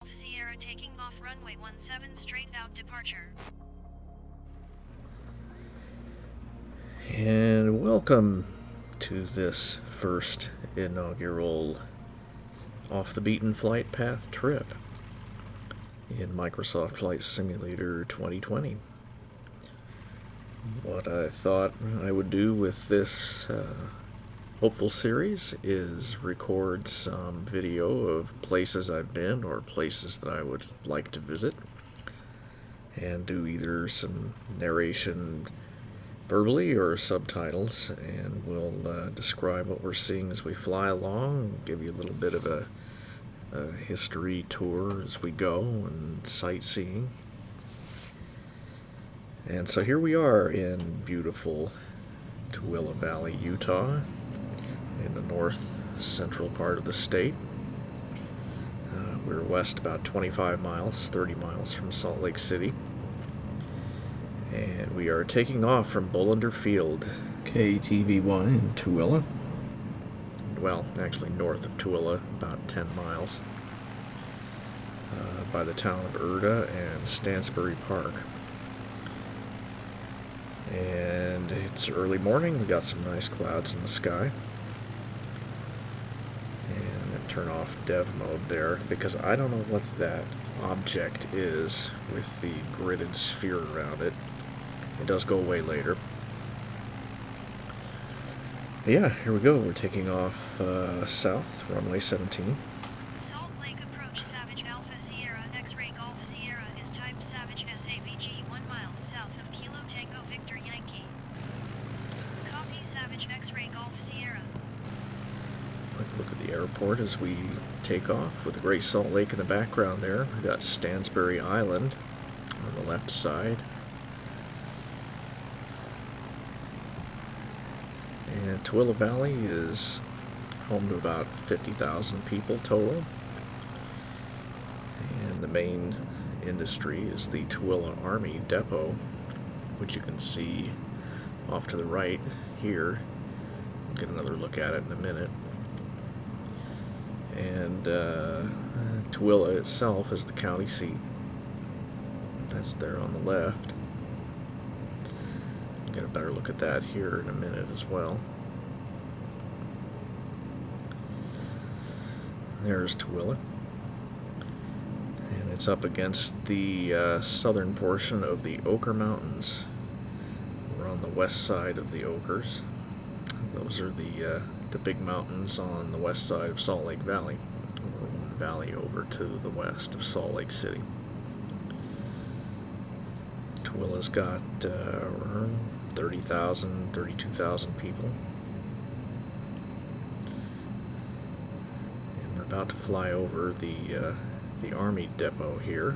Sierra taking off runway 17 straight out departure. And welcome to this first inaugural Off the Beaten Flight Path trip in Microsoft Flight Simulator 2020. What I thought I would do with this hopeful series is record some video of places I've been or places that I would like to visit, and do either some narration verbally or subtitles, and we'll describe what we're seeing as we fly along, give you a little bit of a history tour as we go and sightseeing. And so here we are in beautiful Tooele Valley, Utah, in the north central part of the state. We're west about 25 miles, 30 miles from Salt Lake City. And we are taking off from Bolinder Field, KTVY in Tooele. Well, actually north of Tooele, about 10 miles, by the town of Erda and Stansbury Park. And it's early morning, we got some nice clouds in the sky. And turn off dev mode there, because I don't know what that object is with the gridded sphere around it. It does go away later. But yeah, here we go. We're taking off south, runway 17. Salt Lake approach Savage Alpha Sierra X-Ray Golf Sierra is type Savage SAVG 1 miles south of Kilo Tango Victor Yankee. Copy Savage X-Ray Golf Sierra. Quick look at the airport as we take off with the Great Salt Lake in the background there. We've got Stansbury Island on the left side. And Tooele Valley is home to about 50,000 people total. And the main industry is the Tooele Army Depot, which you can see off to the right here. We'll get another look at it in a minute. And Tooele itself is the county seat. That's there on the left. We'll get a better look at that here in a minute as well. There's Tooele. And it's up against the southern portion of the Oquirrh Mountains. We're on the west side of the Oquirrhs. Those are the big mountains on the west side of Salt Lake Valley, or one valley over to the west of Salt Lake City. Tooele's got 30,000, 32,000 people. And we're about to fly over the Army Depot here.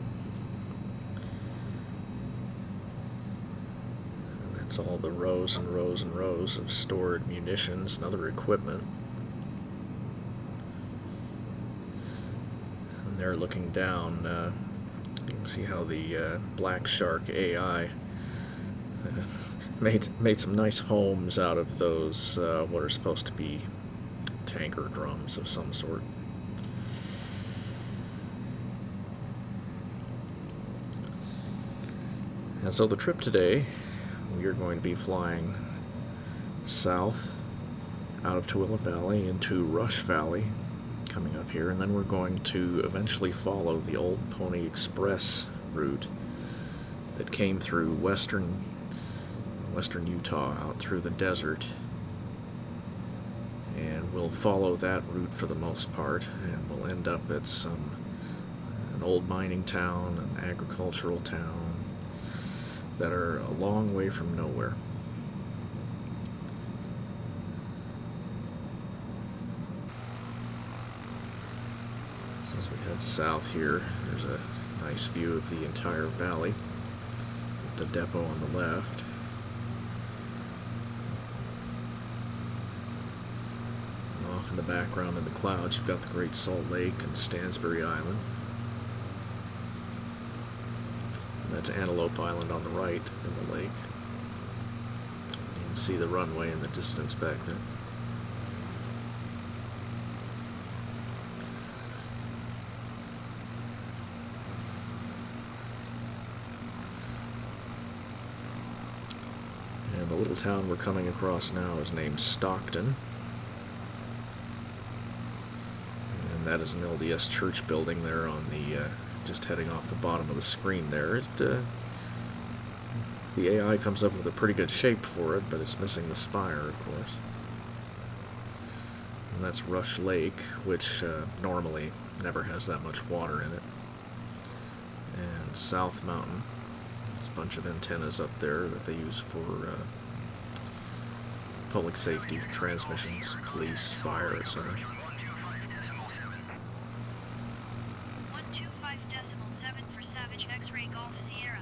And that's all the rows and rows and rows of stored munitions and other equipment. And there looking down, you can see how the Black Shark AI made some nice homes out of those what are supposed to be tanker drums of some sort. And so the trip today, we are going to be flying south out of Tooele Valley into Rush Valley, coming up here, and then we're going to eventually follow the old Pony Express route that came through western Utah out through the desert, and we'll follow that route for the most part, and we'll end up at an old mining town, an agricultural town that are a long way from nowhere. As we head south here, there's a nice view of the entire valley, with the depot on the left. And off in the background in the clouds, you've got the Great Salt Lake and Stansbury Island. And that's Antelope Island on the right in the lake. You can see the runway in the distance back there. the little town we're coming across now is named Stockton. And that is an LDS church building there on the, just heading off the bottom of the screen there. The AI comes up with a pretty good shape for it, but it's missing the spire, of course. And that's Rush Lake, which normally never has that much water in it. And South Mountain. There's a bunch of antennas up there that they use for public safety, transmissions, police, fire, etc. 125.7 for Savage X-Ray Golf Sierra.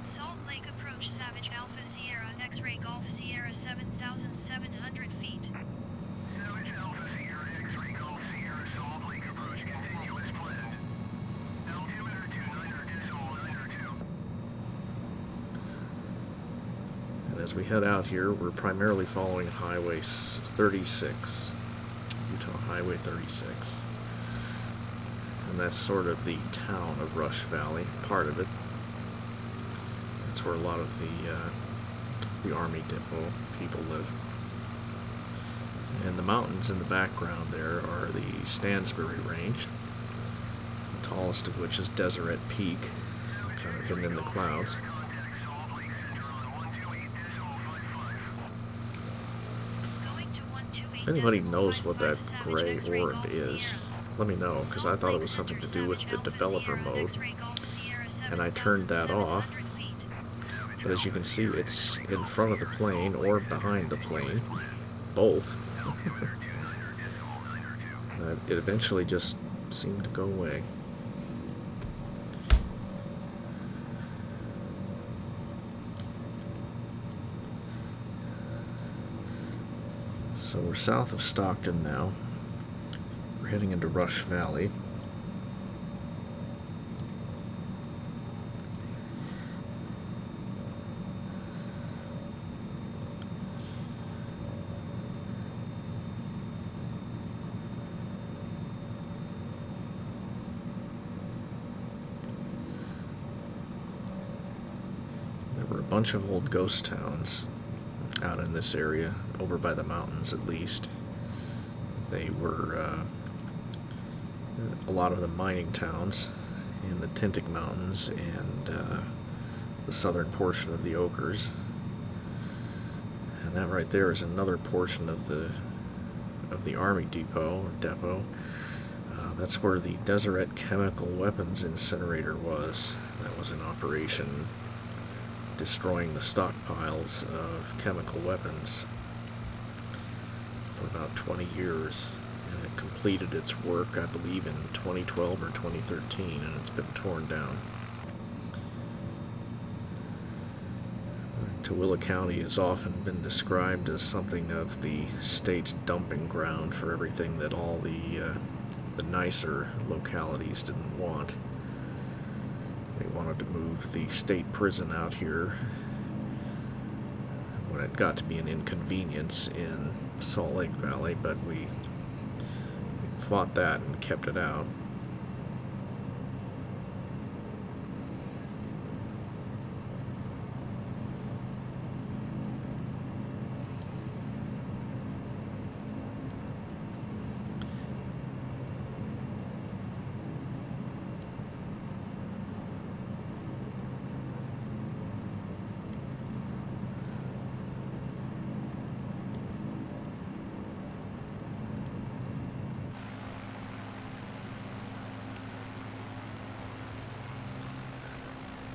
Salt Lake approach Savage Alpha Sierra X-Ray Golf Sierra 7,700 feet. Savage Alpha Sierra X-Ray Golf Sierra Salt Lake approach continuous planned. Altimeter 29.92. And as we head out here, we're primarily following Highway 36, Utah Highway 36. And that's sort of the town of Rush Valley, part of it. That's where a lot of the Army Depot people live. And the mountains in the background there are the Stansbury Range, the tallest of which is Deseret Peak, kind of hidden in the clouds. If anybody knows what that gray orb is, let me know, because I thought it was something to do with the developer mode, and I turned that off. But as you can see, it's in front of the plane or behind the plane, both. It eventually just seemed to go away. So we're south of Stockton now. We're heading into Rush Valley. There were a bunch of old ghost towns out in this area, over by the mountains at least. They were a lot of the mining towns in the Tintic Mountains and the southern portion of the Ochres. And that right there is another portion of the Army depot. That's where the Deseret Chemical Weapons Incinerator was. That was in operation, destroying the stockpiles of chemical weapons for about 20 years. And it completed its work, I believe, in 2012 or 2013, and it's been torn down. Tooele County has often been described as something of the state's dumping ground for everything that all the nicer localities didn't want. They wanted to move the state prison out here when it got to be an inconvenience in Salt Lake Valley, but we fought that and kept it out.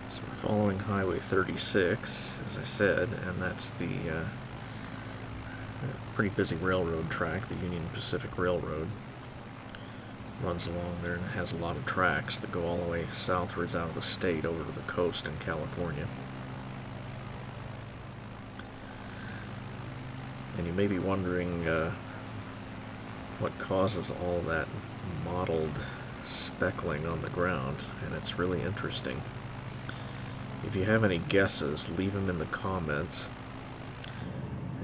So we're following Highway 36, as I said, and that's the pretty busy railroad track. The Union Pacific Railroad runs along there, and it has a lot of tracks that go all the way southwards out of the state over to the coast in California. And you may be wondering what causes all that mottled speckling on the ground, and it's really interesting. If you have any guesses, leave them in the comments,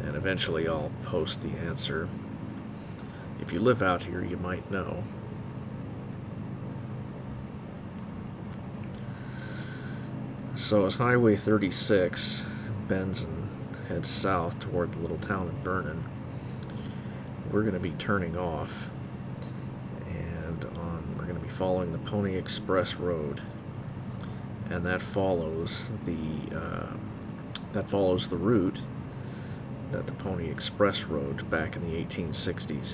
and eventually I'll post the answer. If you live out here, you might know. So as Highway 36 bends and head south toward the little town of Vernon. We're going to be turning off, and we're going to be following the Pony Express Road, and that follows the route that the Pony Express rode back in the 1860s.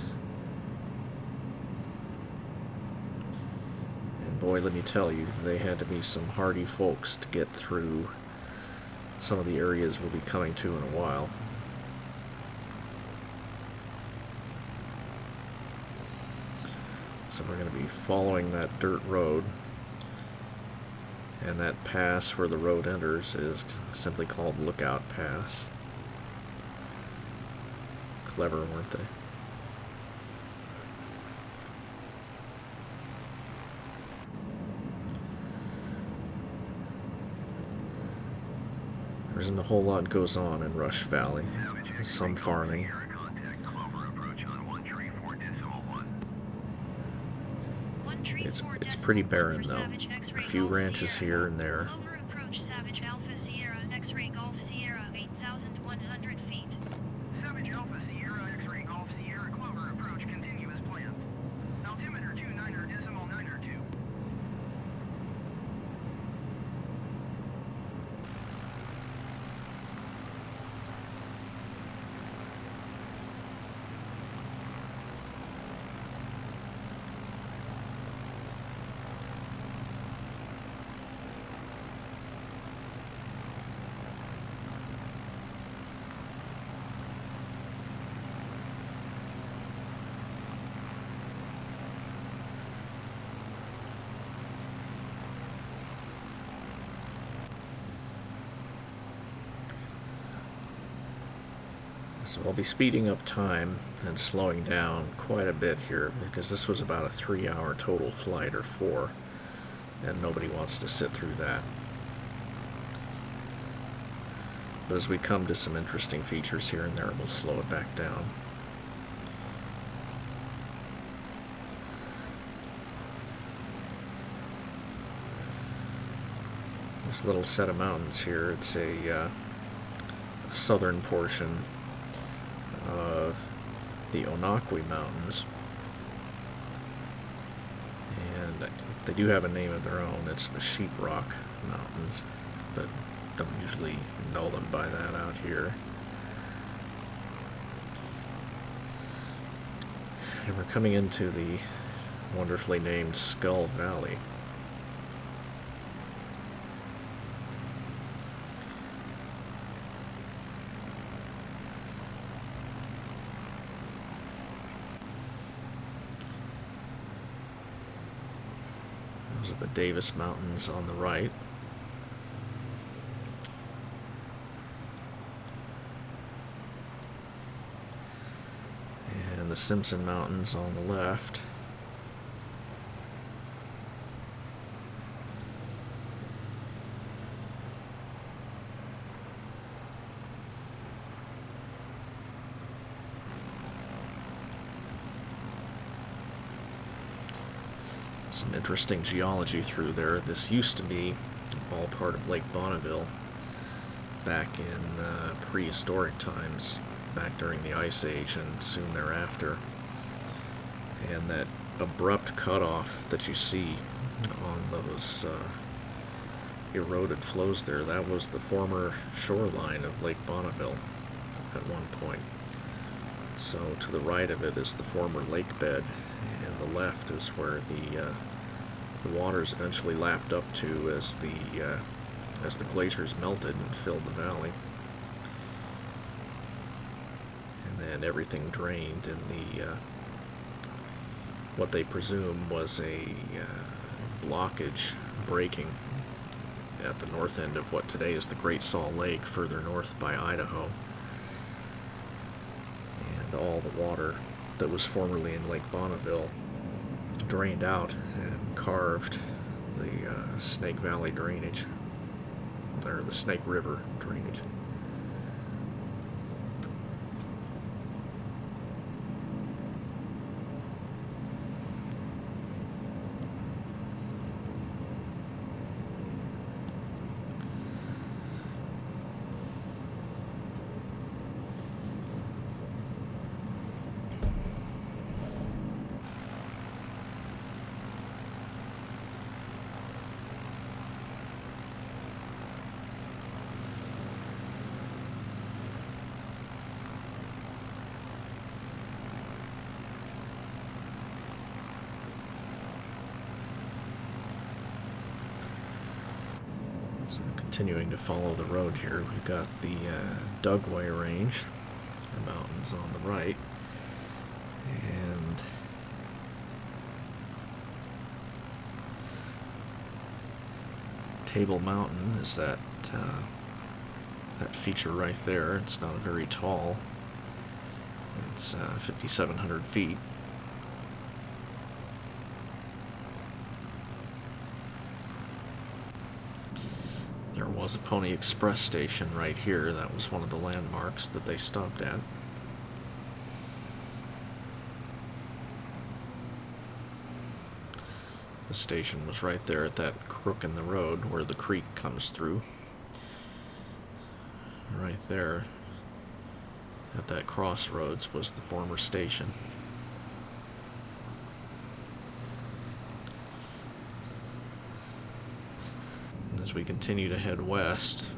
And boy, let me tell you, they had to be some hardy folks to get through some of the areas we'll be coming to in a while. So we're going to be following that dirt road, and that pass where the road enters is simply called Lookout Pass. Clever, weren't they? There isn't a whole lot goes on in Rush Valley. Some farming. It's pretty barren though. A few ranches here and there. Over approach Savage Alpha Sierra X-ray Golf Sierra 8,100 feet. Savage Alpha Sierra X-ray Golf Sierra Clover approach continue as planned. Altimeter 29.92. So I'll be speeding up time and slowing down quite a bit here because this was about a 3-hour total flight, or 4, and nobody wants to sit through that. But as we come to some interesting features here and there, we'll slow it back down. This little set of mountains here, it's a southern portion of the Onaqui Mountains, and they do have a name of their own. It's the Sheeprock Mountains, but don't usually know them by that out here. And we're coming into the wonderfully named Skull Valley. Those are the Davis Mountains on the right. And the Simpson Mountains on the left. Some interesting geology through there. This used to be all part of Lake Bonneville back in prehistoric times, back during the Ice Age and soon thereafter. And that abrupt cutoff that you see on those eroded flows there, that was the former shoreline of Lake Bonneville at one point. So to the right of it is the former lake bed, and the left is where the waters eventually lapped up to as the glaciers melted and filled the valley, and then everything drained in the what they presume was a blockage breaking at the north end of what today is the Great Salt Lake, further north by Idaho. And all the water that was formerly in Lake Bonneville drained out and carved the Snake Valley drainage, or the Snake River drainage. So continuing to follow the road here, we've got the Dugway Range, the mountains on the right, and Table Mountain is that feature right there. It's not very tall. It's 5,700 feet. There was a Pony Express station right here. That was one of the landmarks that they stopped at. The station was right there at that crook in the road where the creek comes through. Right there at that crossroads was the former station. And as we continue to head west,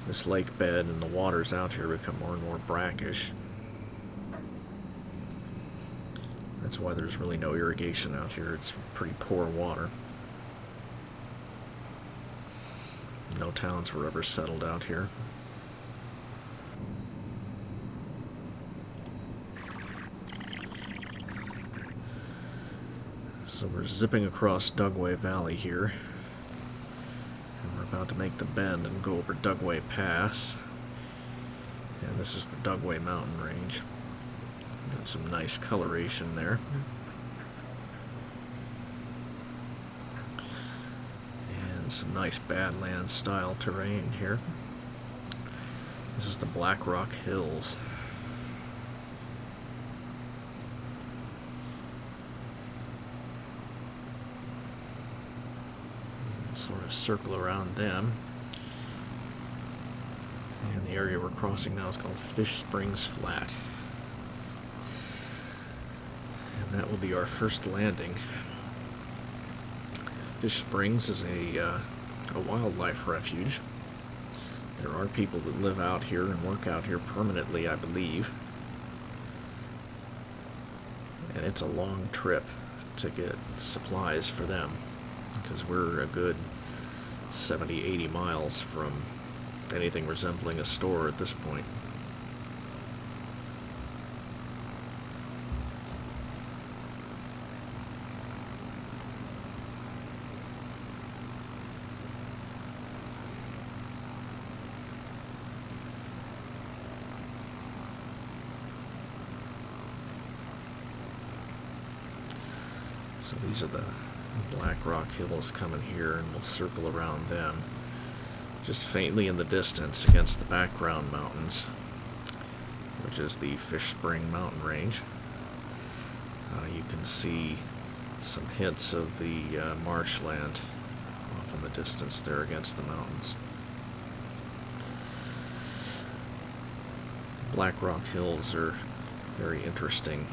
this lake bed and the waters out here become more and more brackish. That's why there's really no irrigation out here. It's pretty poor water. No towns were ever settled out here. So we're zipping across Dugway Valley here. And we're about to make the bend and go over Dugway Pass. And this is the Dugway Mountain Range. Got some nice coloration there. And some nice Badlands style terrain here. This is the Black Rock Hills. Sort of circle around them. And the area we're crossing now is called Fish Springs Flat. That will be our first landing. Fish Springs is a wildlife refuge. There are people that live out here and work out here permanently, I believe. And it's a long trip to get supplies for them, because we're a good 70, 80 miles from anything resembling a store at this point. So these are the Black Rock Hills coming here, and we'll circle around them. Just faintly in the distance against the background mountains, which is the Fish Spring Mountain Range. You can see some hints of the marshland off in the distance there against the mountains. Black Rock Hills are very interesting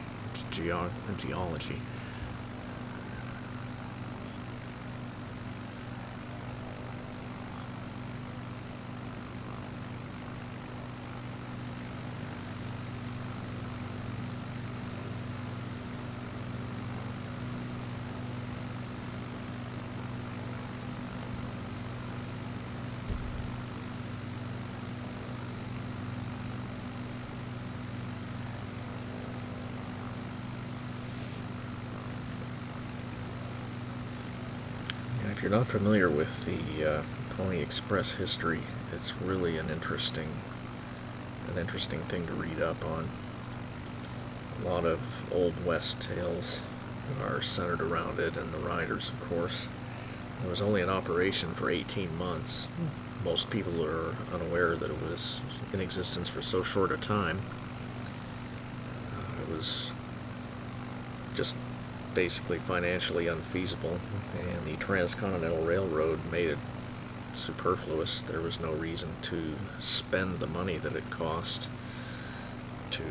geology. If you're not familiar with the Pony Express history, it's really an interesting thing to read up on. A lot of Old West tales are centered around it, and the riders, of course. It was only in operation for 18 months. Most people are unaware that it was in existence for so short a time. It was just basically financially unfeasible, and the Transcontinental Railroad made it superfluous. There was no reason to spend the money that it cost to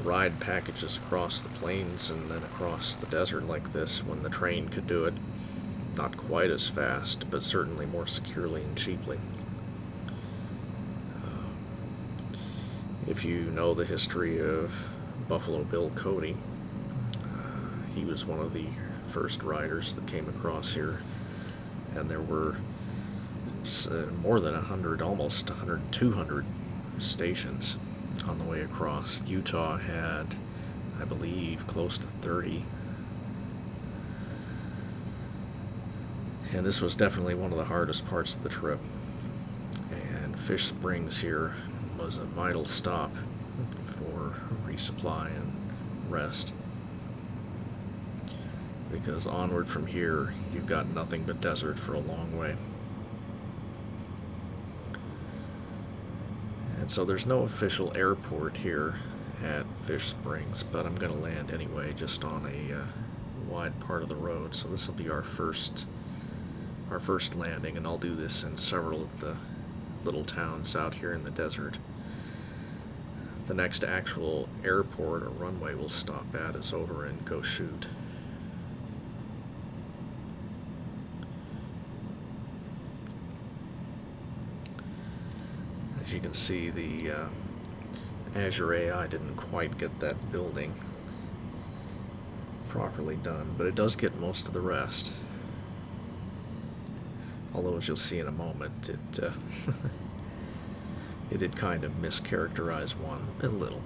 ride packages across the plains and then across the desert like this when the train could do it. Not quite as fast, but certainly more securely and cheaply. If you know the history of Buffalo Bill Cody, he was one of the first riders that came across here, and there were more than 100, almost 100, 200 stations on the way across. Utah had, I believe, close to 30. And this was definitely one of the hardest parts of the trip. And Fish Springs here was a vital stop for resupply and rest. Because onward from here, you've got nothing but desert for a long way. And so there's no official airport here at Fish Springs, but I'm going to land anyway, just on a wide part of the road. So this will be our first landing, and I'll do this in several of the little towns out here in the desert. The next actual airport or runway we'll stop at is over in Goshute. As you can see, the Azure AI didn't quite get that building properly done, but it does get most of the rest. Although, as you'll see in a moment, it it did kind of mischaracterize one a little.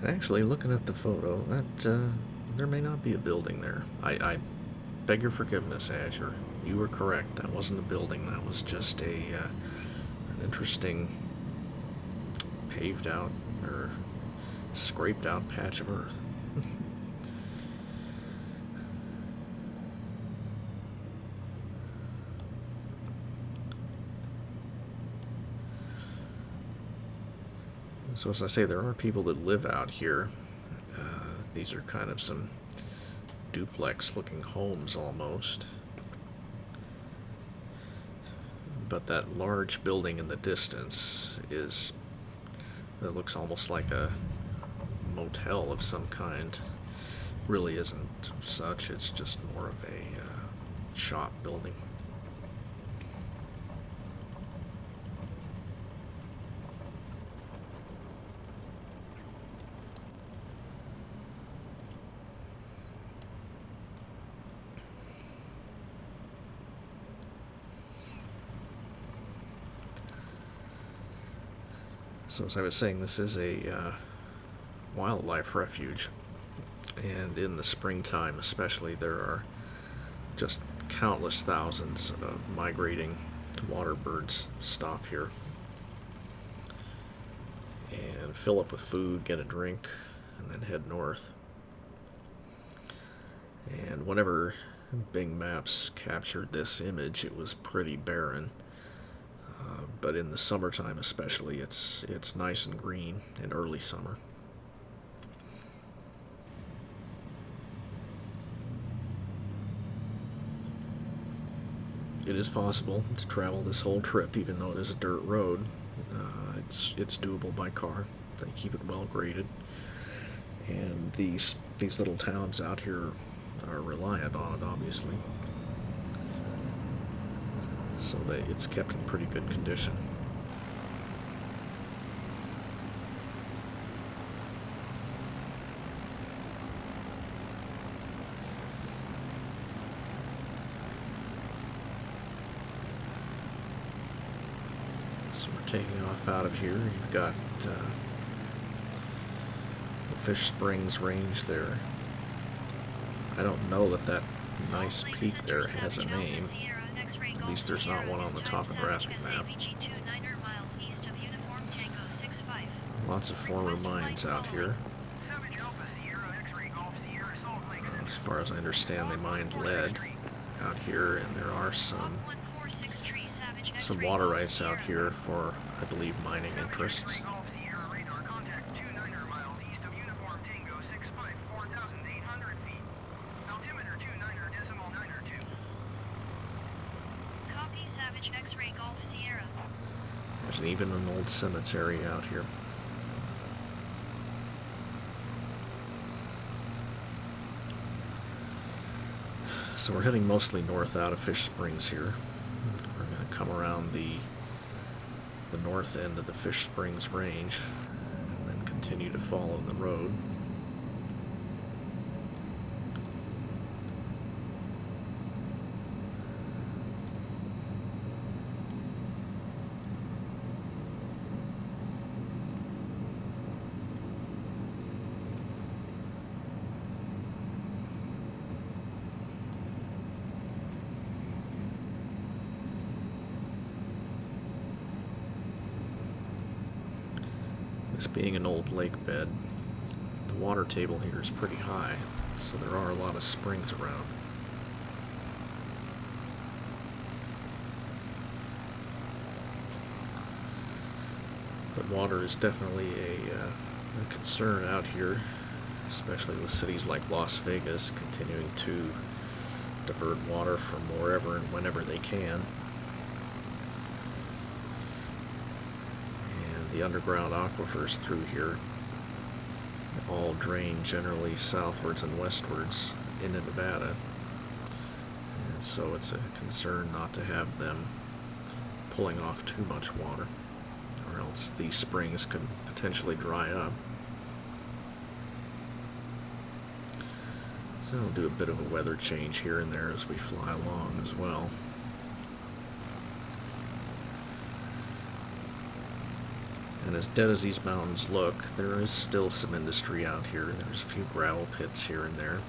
Actually, looking at the photo, that there may not be a building there. I beg your forgiveness, Azure. You were correct. That wasn't a building. That was just an interesting paved out or scraped out patch of earth. So as I say, there are people that live out here. These are kind of some duplex-looking homes almost. But that large building in the distance that looks almost like a motel of some kind. Really isn't such. It's just more of a shop building. So as I was saying, this is a wildlife refuge, and in the springtime especially, there are just countless thousands of migrating water birds stop here and fill up with food, get a drink, and then head north. And whenever Bing Maps captured this image, it was pretty barren. But in the summertime especially, it's nice and green in early summer. It is possible to travel this whole trip, even though it is a dirt road. It's doable by car. They keep it well graded, and these little towns out here are reliant on it, obviously. So it's kept in pretty good condition. So we're taking off out of here. You've got the Fish Springs Range there. I don't know that nice peak there has a name. At least there's not one on the topographic map. Lots of former mines out here. As far as I understand, they mined lead out here, and there are some water rights out here for, I believe, mining interests. There's even an old cemetery out here. So we're heading mostly north out of Fish Springs here. We're going to come around the north end of the Fish Springs Range and then continue to follow the road. This being an old lake bed, the water table here is pretty high, so there are a lot of springs around. But water is definitely a concern out here, especially with cities like Las Vegas continuing to divert water from wherever and whenever they can. The underground aquifers through here all drain generally southwards and westwards into Nevada, and so it's a concern not to have them pulling off too much water, or else these springs could potentially dry up. So we'll do a bit of a weather change here and there as we fly along as well. And as dead as these mountains look, there is still some industry out here. There's a few gravel pits here and there.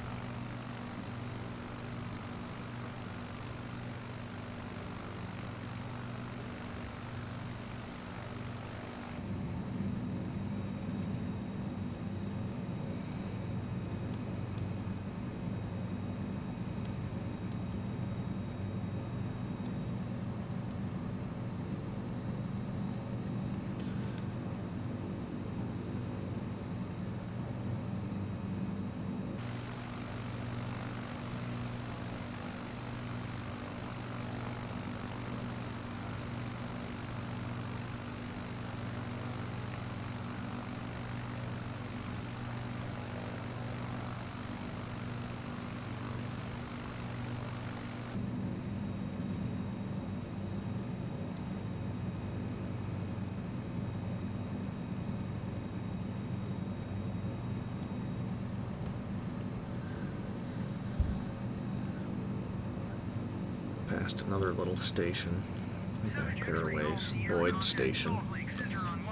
Past another little station, back there a ways, Boyd Station.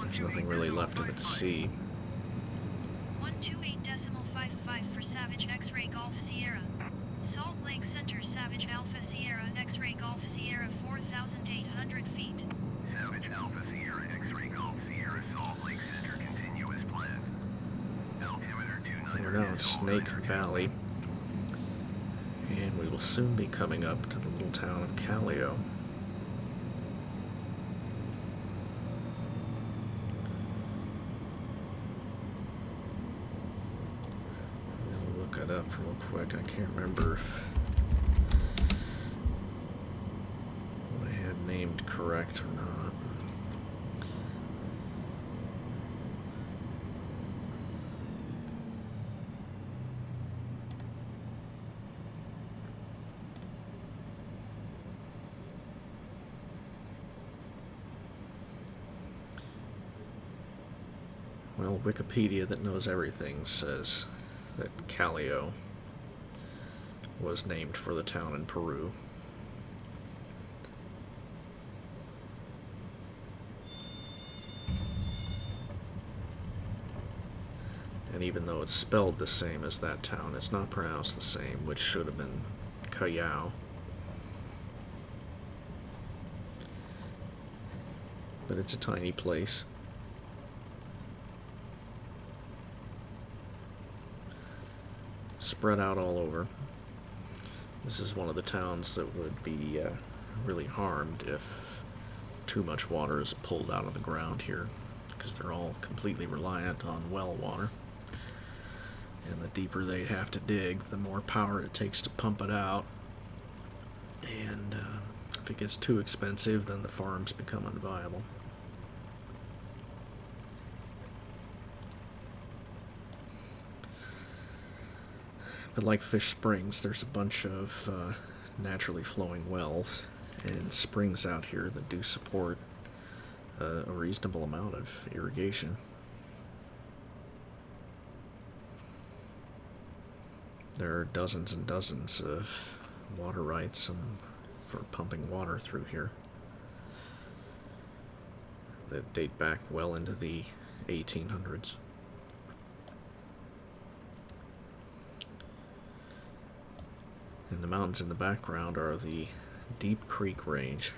There's nothing really left of it to see. 128.55 for Savage X-Ray Golf Sierra. Salt Lake Center Savage Alpha Sierra X-Ray Golf Sierra 4,800 feet. Savage Alpha Sierra X-Ray Golf Sierra Salt Lake Center continuous plan. Altimeter 29. We're now in Snake Valley, and we will soon be coming up to the little town of Callao. I'll look it up real quick. I can't remember if what I had named correct or not. Well, Wikipedia that knows everything says that Callao was named for the town in Peru. And even though it's spelled the same as that town, it's not pronounced the same, which should have been Callao. But it's a tiny place. Spread out all over. This is one of the towns that would be really harmed if too much water is pulled out of the ground here, because they're all completely reliant on well water. And the deeper they have to dig, the more power it takes to pump it out. And if it gets too expensive, then the farms become unviable. But like Fish Springs, there's a bunch of naturally flowing wells, and springs out here that do support a reasonable amount of irrigation. There are dozens and dozens of water rights for pumping water through here that date back well into the 1800s. And the mountains in the background are the Deep Creek Range.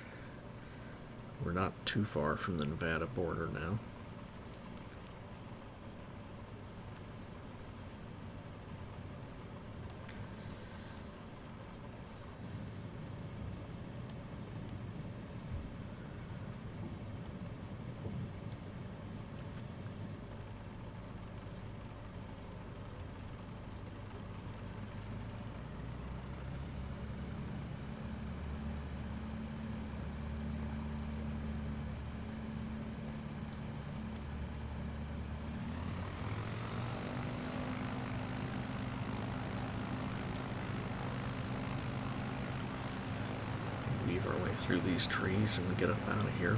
We're not too far from the Nevada border now. Weave our way through these trees and get up out of here.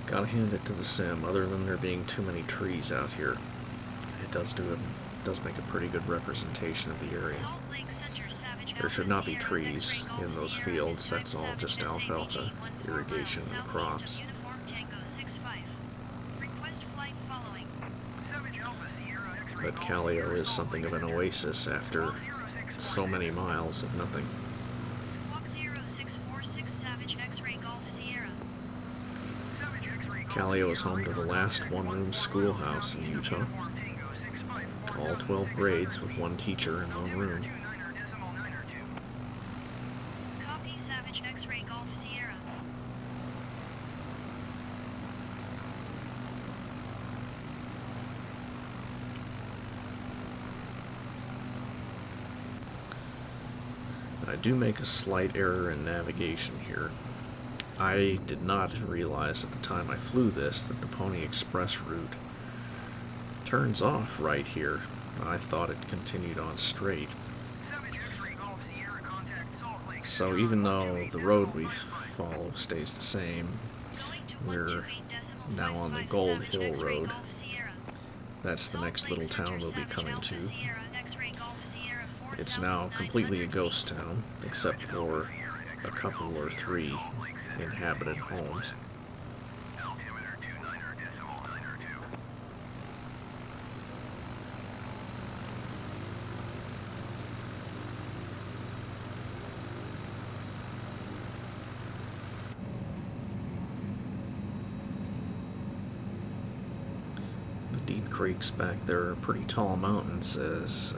Gotta hand it to the sim, other than there being too many trees out here. It does make a pretty good representation of the area. There should not be trees in those fields, that's all just alfalfa irrigation and crops. But Callao is something of an oasis after so many miles of nothing. Callao is home to the last one-room schoolhouse in Utah. All 12 grades with one teacher in one room. Copy Savage X-Ray Golf Sierra. I do make a slight error in navigation here. I did not realize at the time I flew this that the Pony Express route turns off right here. I thought it continued on straight. So even though the road we follow stays the same, we're now on the Gold Hill Road. That's the next little town we'll be coming to. It's now completely a ghost town, except for a couple or three inhabited homes. The deep creeks back there are pretty tall mountains, as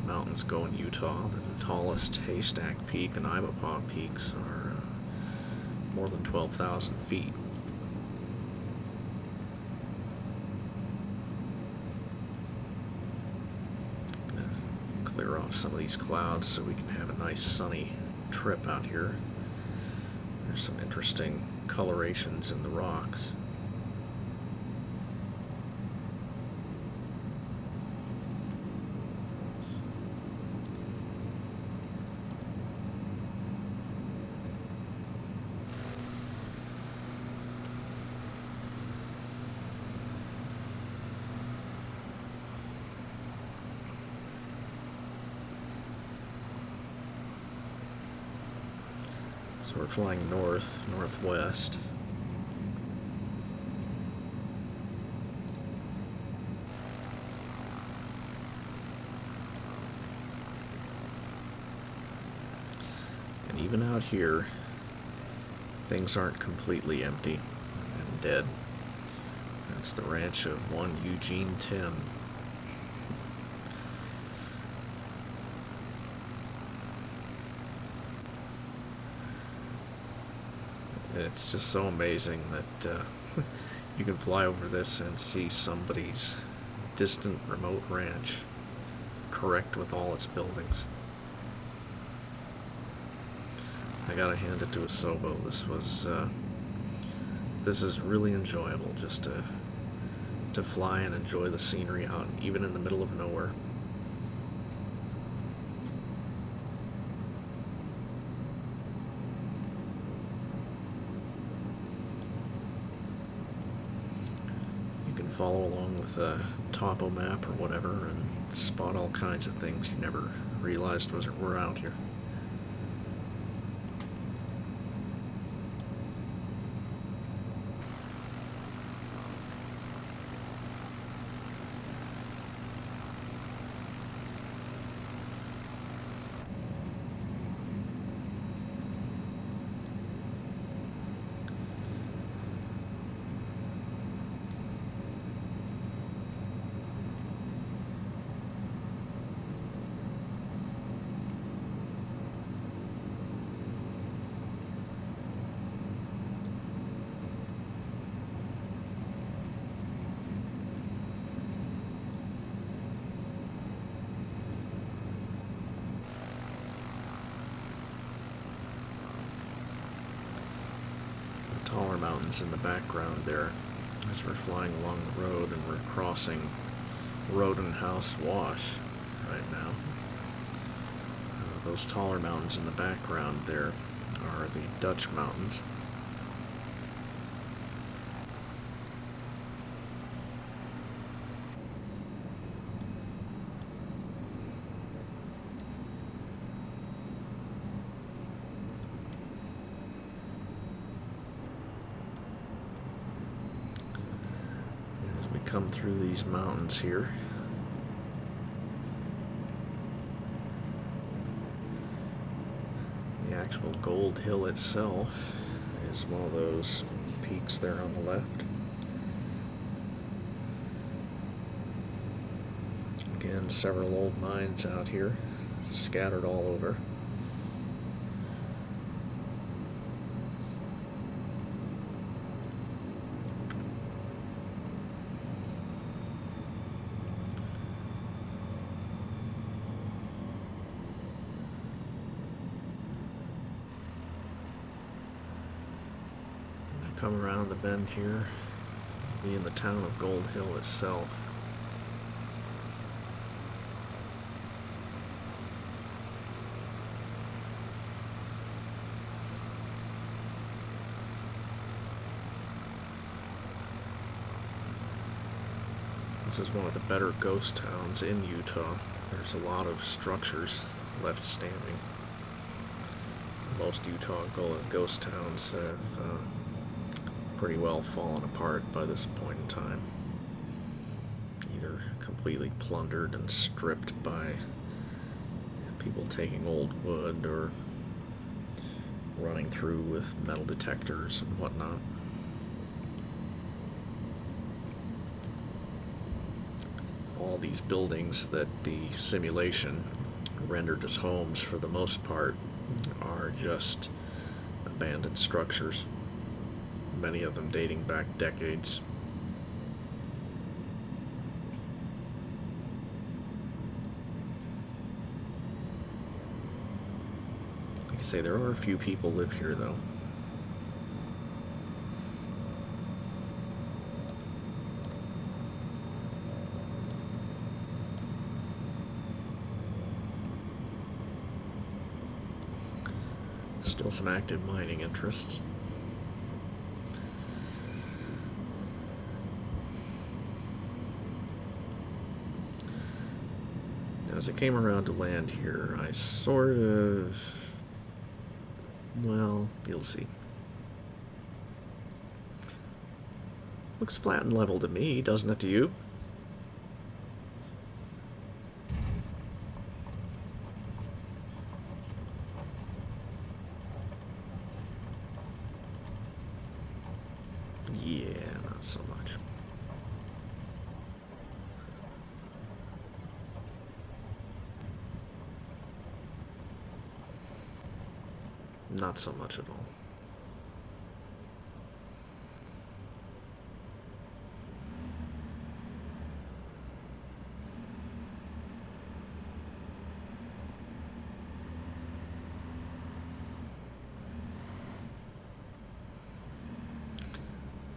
mountains go in Utah. The tallest Haystack Peak and Ibapah peaks are more than 12,000 feet. Clear off some of these clouds so we can have a nice sunny trip out here. There's some interesting colorations in the rocks. So we're flying northwest. And even out here, things aren't completely empty and dead. That's the ranch of one Eugene Timm. And it's just so amazing that you can fly over this and see somebody's distant remote ranch, correct with all its buildings. I gotta hand it to Asobo. This is really enjoyable, just to fly and enjoy the scenery out, even in the middle of nowhere. You can follow along with a topo map or whatever and spot all kinds of things you never realized were out here. Taller mountains in the background there as we're flying along the road, and we're crossing Rodenhouse Wash right now. Those taller mountains in the background there are the Dutch mountains. Come through these mountains here. The actual Gold Hill itself is one of those peaks there on the left. Again, several old mines out here, scattered all over. Come around the bend here, be in the town of Gold Hill itself. This is one of the better ghost towns in Utah. There's a lot of structures left standing. Most Utah ghost towns have pretty well fallen apart by this point in time. Either completely plundered and stripped by people taking old wood, or running through with metal detectors and whatnot. All these buildings that the simulation rendered as homes, for the most part, are just abandoned structures. Many of them dating back decades. Like I say, there are a few people live here, though. Still some active mining interests. As I came around to land here, I sort of... well, you'll see. Looks flat and level to me, doesn't it to you? Yeah, not so much. Not so much at all.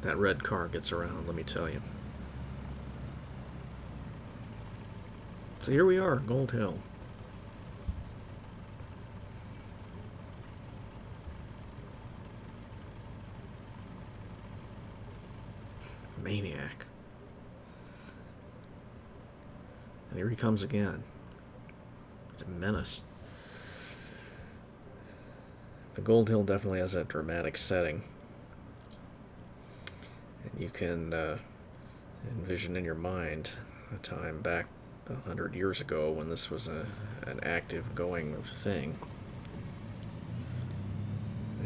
that red car gets around, let me tell you. So here we are, Gold Hill. Maniac. And here he comes again. He's a menace. The Gold Hill definitely has that dramatic setting. And you can envision in your mind a time back 100 years ago when this was an active going thing.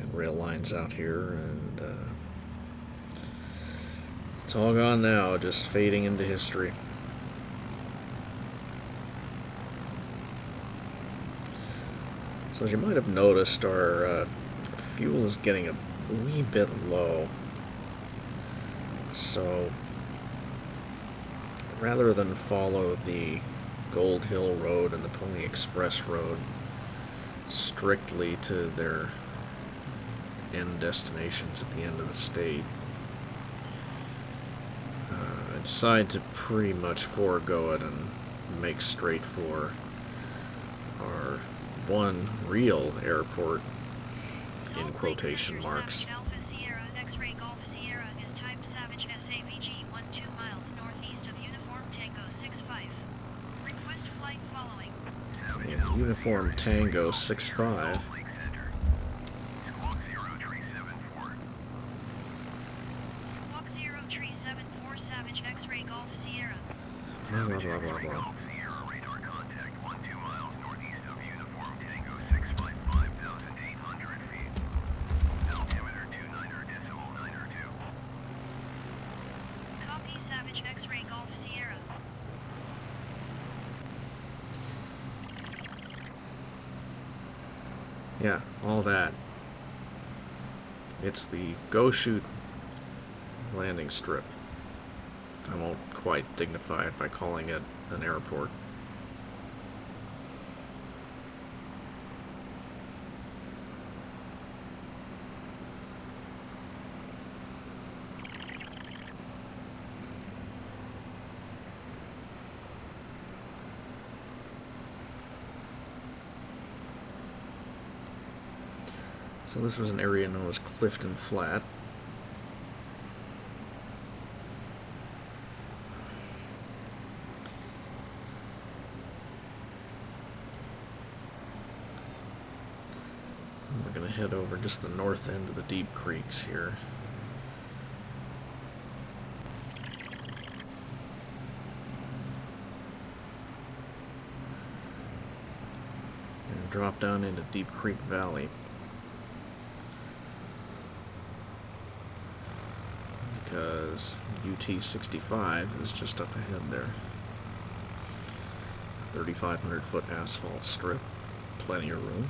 And rail lines out here, and it's all gone now, just fading into history. So as you might have noticed, our fuel is getting a wee bit low. So rather than follow the Gold Hill Road and the Pony Express Road strictly to their end destinations at the end of the state, I decided to pretty much forego it and make straight for our one real airport, in quotation marks. Alpha Sierra X-ray Golf Sierra is type Savage SAVG 12 miles northeast of Uniform Tango 65. Request flight following. And Uniform Tango 65. Squawk 0 Tree 74 Savage X-ray Golf Sierra. Blah, blah, blah, blah, blah. Copy Savage X-ray Golf Sierra. Yeah, all that. It's the Goshute landing strip. I won't quite dignify it by calling it an airport. So this was an area known as Clifton Flat. And we're going to head over just the north end of the deep creeks here. And drop down into Deep Creek Valley. Because UT 65 is just up ahead there. 3,500 foot asphalt strip, plenty of room.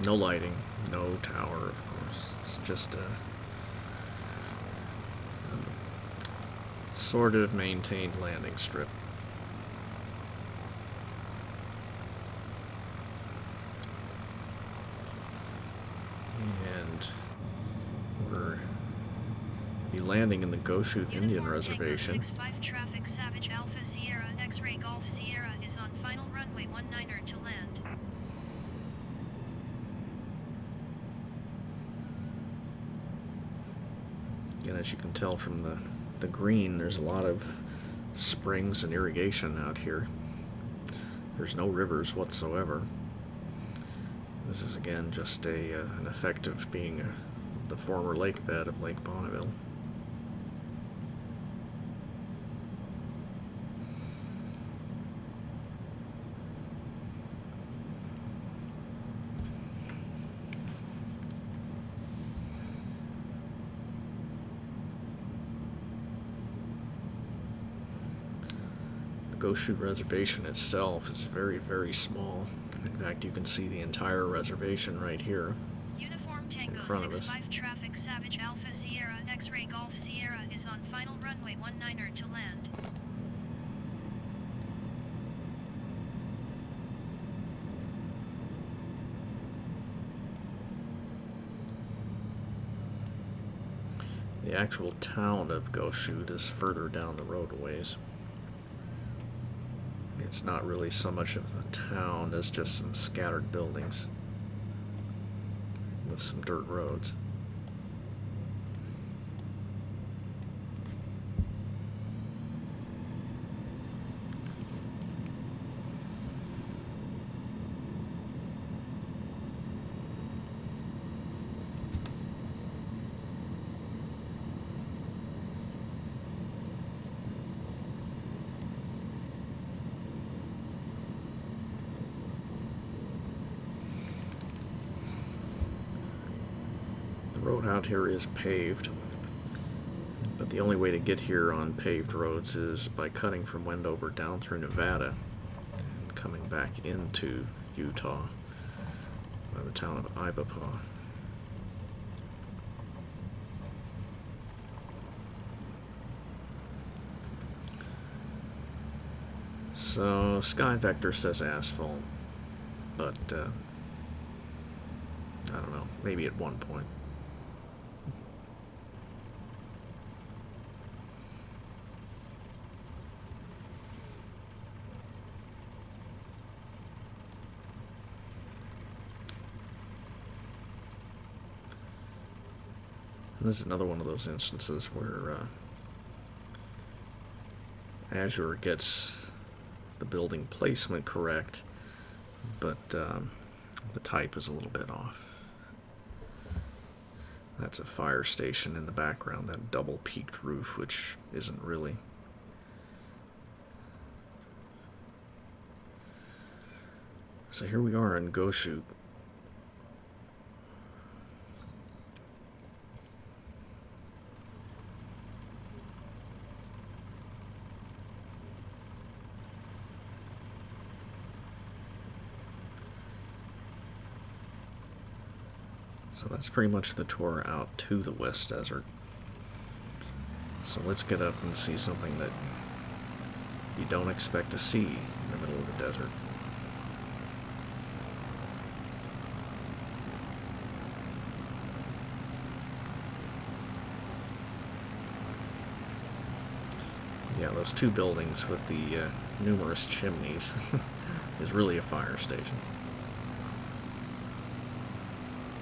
No lighting, no tower, of course. It's just a sort of maintained landing strip. And we're be landing in the Goshute Indian Reservation. 65 traffic Savage Alpha Sierra X-ray Golf Sierra is on final runway 19er to land. And as you can tell from the green, there's a lot of springs and irrigation out here. There's no rivers whatsoever. This is again just an effect of being the former lake bed of Lake Bonneville. The Goshute Reservation itself is very, very small. In fact, you can see the entire reservation right here. Uniform Tango In front of us. 65 traffic Savage Alpha Sierra X-ray Golf Sierra is on final runway 19er to land. The actual town of Goshute is further down the road a ways. It's not really so much of a town as just some scattered buildings with some dirt roads. The road out here is paved, but the only way to get here on paved roads is by cutting from Wendover down through Nevada and coming back into Utah by the town of Ibapah. So Sky Vector says asphalt, but I don't know, maybe at one point. This is another one of those instances where Azure gets the building placement correct, but the type is a little bit off. That's a fire station in the background, that double peaked roof, which isn't really. So here we are in Goshute. So that's pretty much the tour out to the West Desert. So let's get up and see something that you don't expect to see in the middle of the desert. Yeah, those two buildings with the numerous chimneys is really a fire station.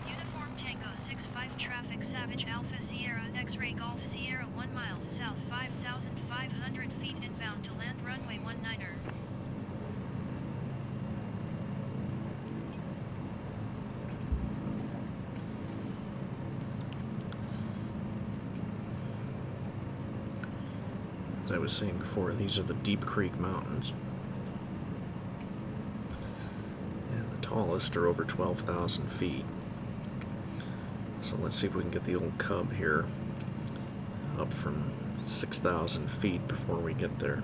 Uniform Tango 65 traffic Savage Alpha Sierra X-Ray Golf Sierra 1 miles south 5,500 feet inbound to land runway 19er. As I was saying before, these are the Deep Creek Mountains. And the tallest are over 12,000 feet. So let's see if we can get the old cub here up from 6,000 feet before we get there.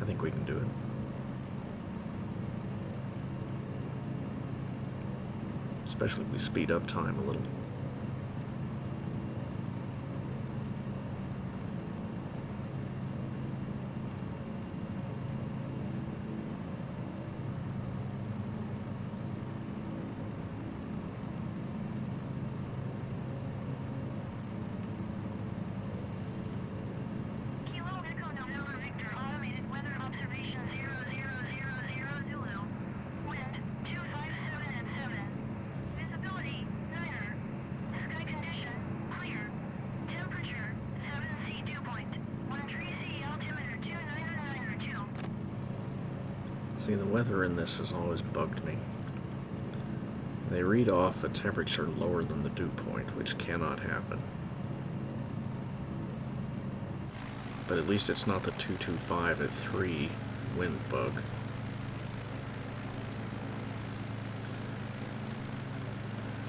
I think we can do it. Especially if we speed up time a little. See, the weather in this has always bugged me. They read off a temperature lower than the dew point, which cannot happen. But at least it's not the 225 at 3 wind bug.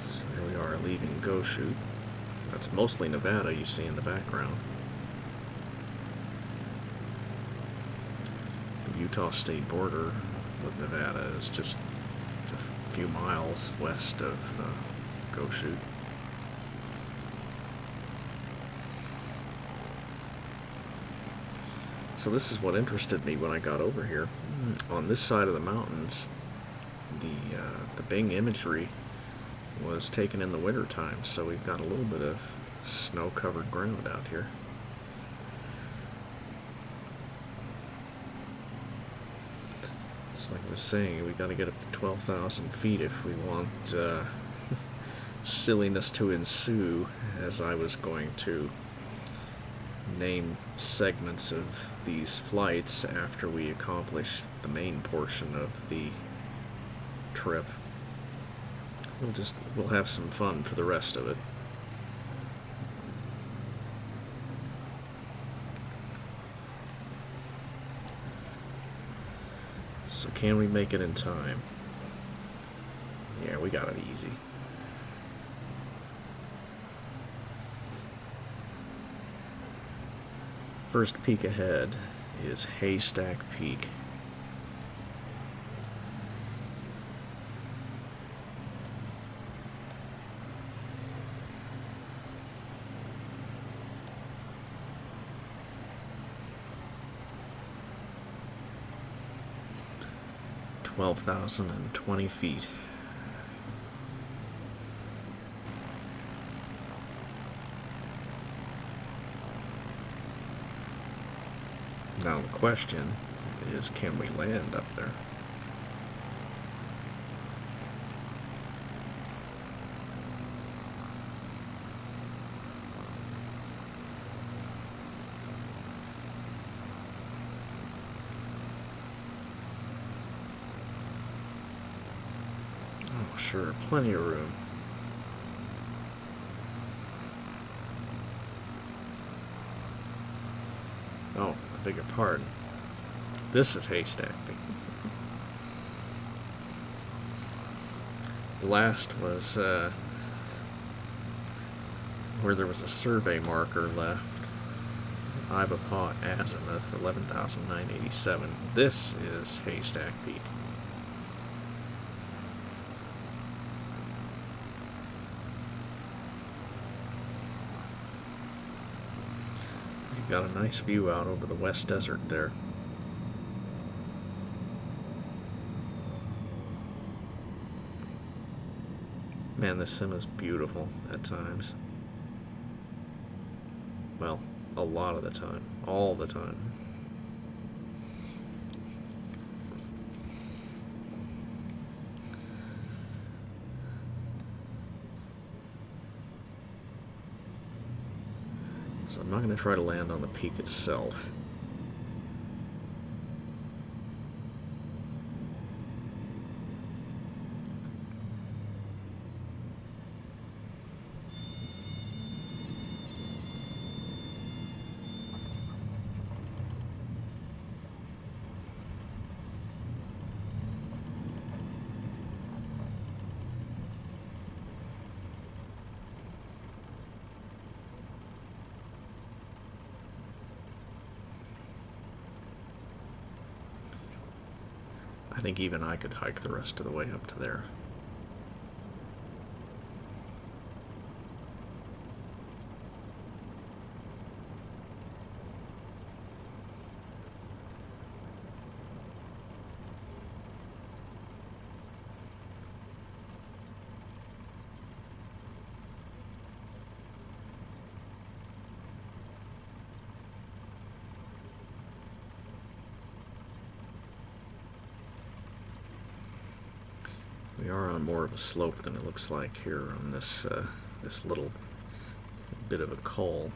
So there we are leaving Goshute. That's mostly Nevada you see in the background. The Utah state border with Nevada is just a few miles west of Goshute. So this is what interested me when I got over here. On this side of the mountains, the Bing imagery was taken in the winter time, so we've got a little bit of snow-covered ground out here. Just like I was saying, we got to get up to 12,000 feet if we want Silliness to ensue, as I was going to name segments of these flights after we accomplish the main portion of the trip. We'll have some fun for the rest of it. So can we make it in time? Yeah, we got it easy. First peak ahead is Haystack Peak. $12,020 feet. Now the question is, can we land up there? Oh, sure, plenty of room. Oh, I beg your pardon. This is Haystack. The last was where there was a survey marker left. Ibapah azimuth, 11,987. This is Haystack Peak. You've got a nice view out over the West Desert there. Man, this sim is beautiful at times. Well, a lot of the time. All the time. So I'm not going to try to land on the peak itself. I think even I could hike the rest of the way up to there. We are on more of a slope than it looks like here on this this little bit of a col.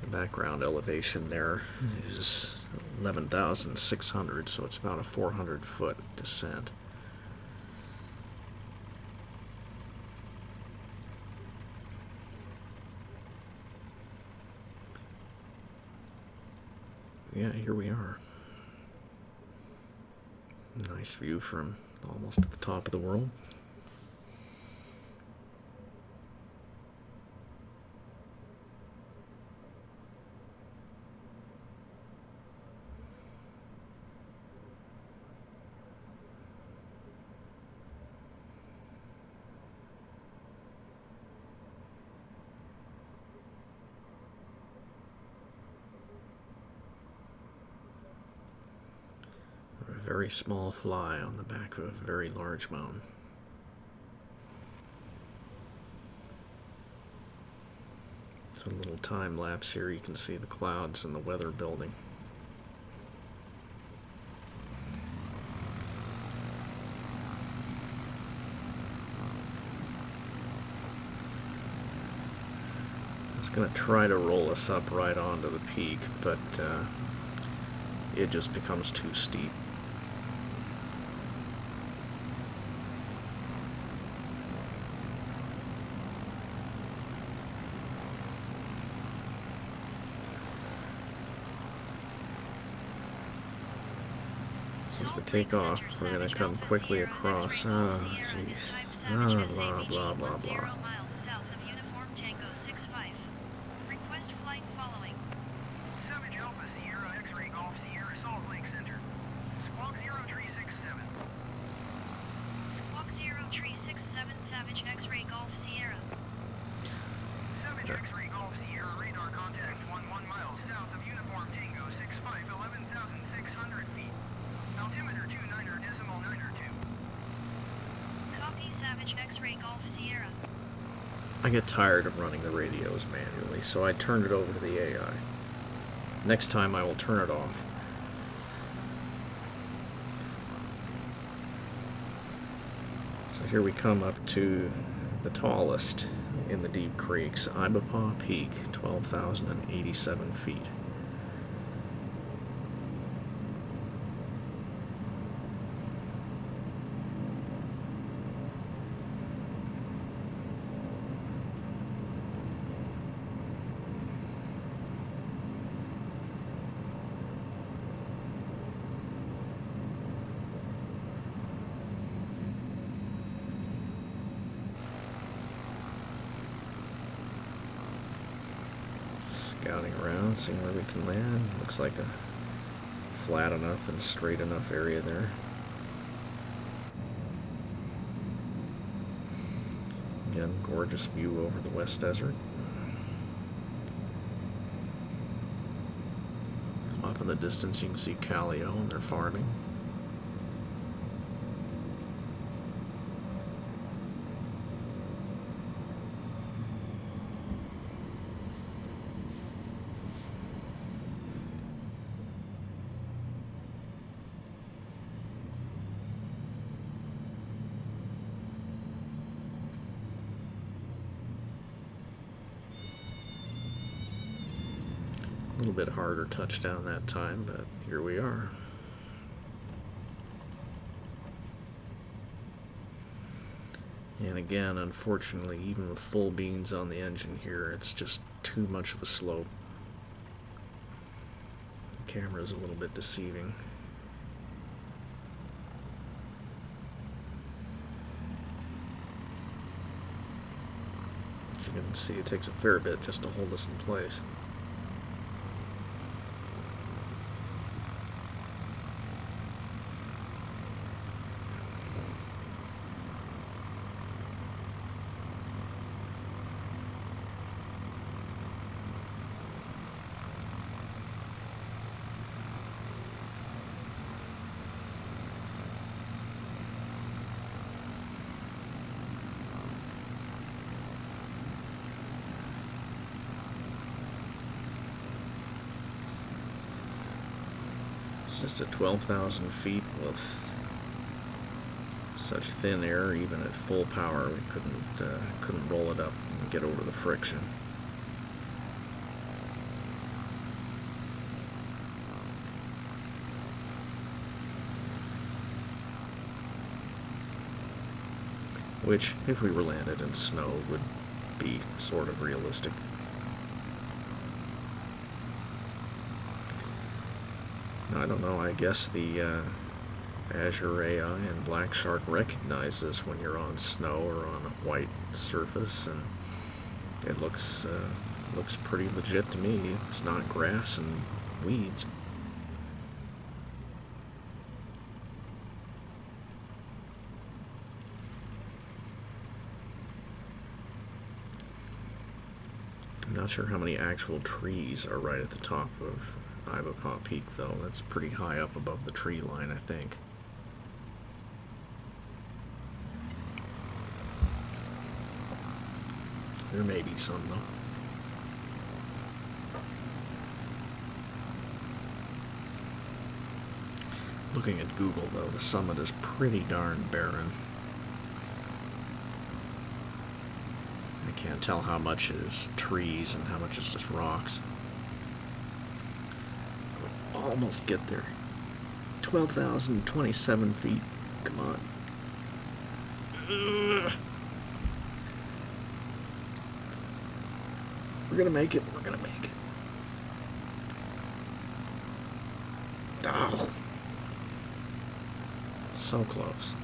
The background elevation there is 11,600, so it's about a 400-foot descent. Yeah, here we are. Nice view from almost at the top of the world. A very small fly on the back of a very large mountain. So a little time lapse here, you can see the clouds and the weather building. I was going to try to roll us up right onto the peak, but it just becomes too steep. As we take off, we're going to come quickly across. Oh, jeez. Blah, blah, blah, blah, blah. Request flight following. Savage Alpha Sierra X-Ray Golf Sierra Salt Lake Center. Squawk 0367. Squawk 0367 Savage X-Ray Golf Sierra. Savage X-Ray Golf Sierra radar contact 11 miles south of Uniform Tango 65 11,600 feet. Altimeter 29.92. Copy Savage X-Ray Golf Sierra. I get tired of running the radios manually, so I turned it over to the AI. Next time I will turn it off. So here we come up to the tallest in the deep creeks, Ibapah Peak, 12,087 feet. Scouting around, seeing where we can land. Looks like a flat enough and straight enough area there. Again, gorgeous view over the West Desert. Off in the distance you can see Callao and their farming. A little bit harder touchdown that time, but here we are. And again, unfortunately, even with full beans on the engine here, it's just too much of a slope. The camera's a little bit deceiving. As you can see, it takes a fair bit just to hold us in place. It's just at 12,000 feet with such thin air, even at full power, we couldn't roll it up and get over the friction. Which, if we were landed in snow, would be sort of realistic. I don't know, I guess the Azure AI and Black Shark recognize this when you're on snow or on a white surface, and it looks pretty legit to me. It's not grass and weeds. I'm not sure how many actual trees are right at the top of Ibapah Peak, though. That's pretty high up above the tree line, I think. There may be some, though. Looking at Google, though, the summit is pretty darn barren. I can't tell how much is trees and how much is just rocks. We'll almost get there. 12,027 feet. Come on. Ugh. We're gonna make it. We're gonna make it. Oh. So close.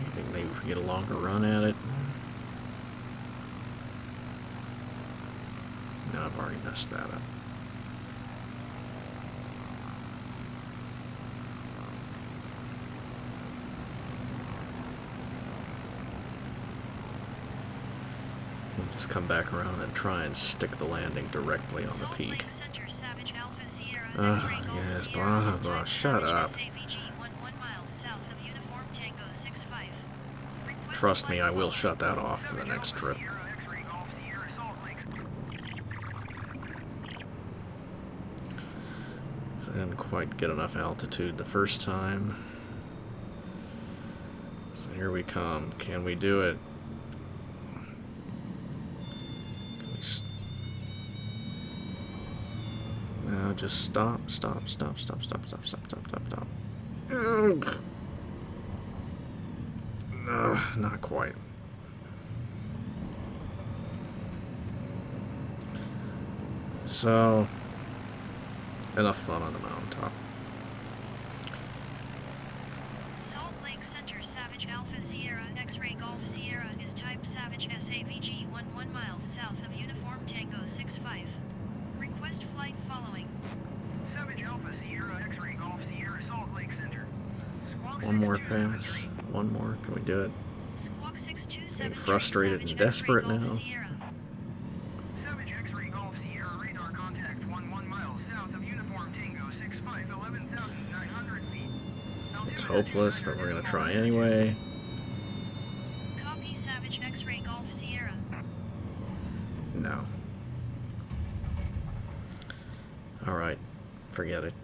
I think maybe if we get a longer run at it. No, I've already messed that up. We'll just come back around and try and stick the landing directly on the peak. Ah, yes, blah, blah, shut up. Trust me, I will shut that off for the next trip. I didn't quite get enough altitude the first time. So here we come. Can we do it? Can we no, just stop. Ugh. No, not quite. So, enough fun on the mountaintop. Salt Lake Center Savage Alpha Sierra X-Ray Golf Sierra is type Savage SAVG 11 miles south of Uniform Tango 65. Request flight following. Savage Alpha Sierra X-Ray Golf Sierra Salt Lake Center. Squawk One more 627 pass. X-Ray. One more. Can we do it? Squawk 627 Getting frustrated and desperate now. Savage X-Ray Golf Sierra radar contact 11 miles south of Uniform Tango 65, 11,900 feet. It's hopeless, but we're gonna try anyway. Copy Savage X-Ray Golf Sierra. No. Alright, forget it.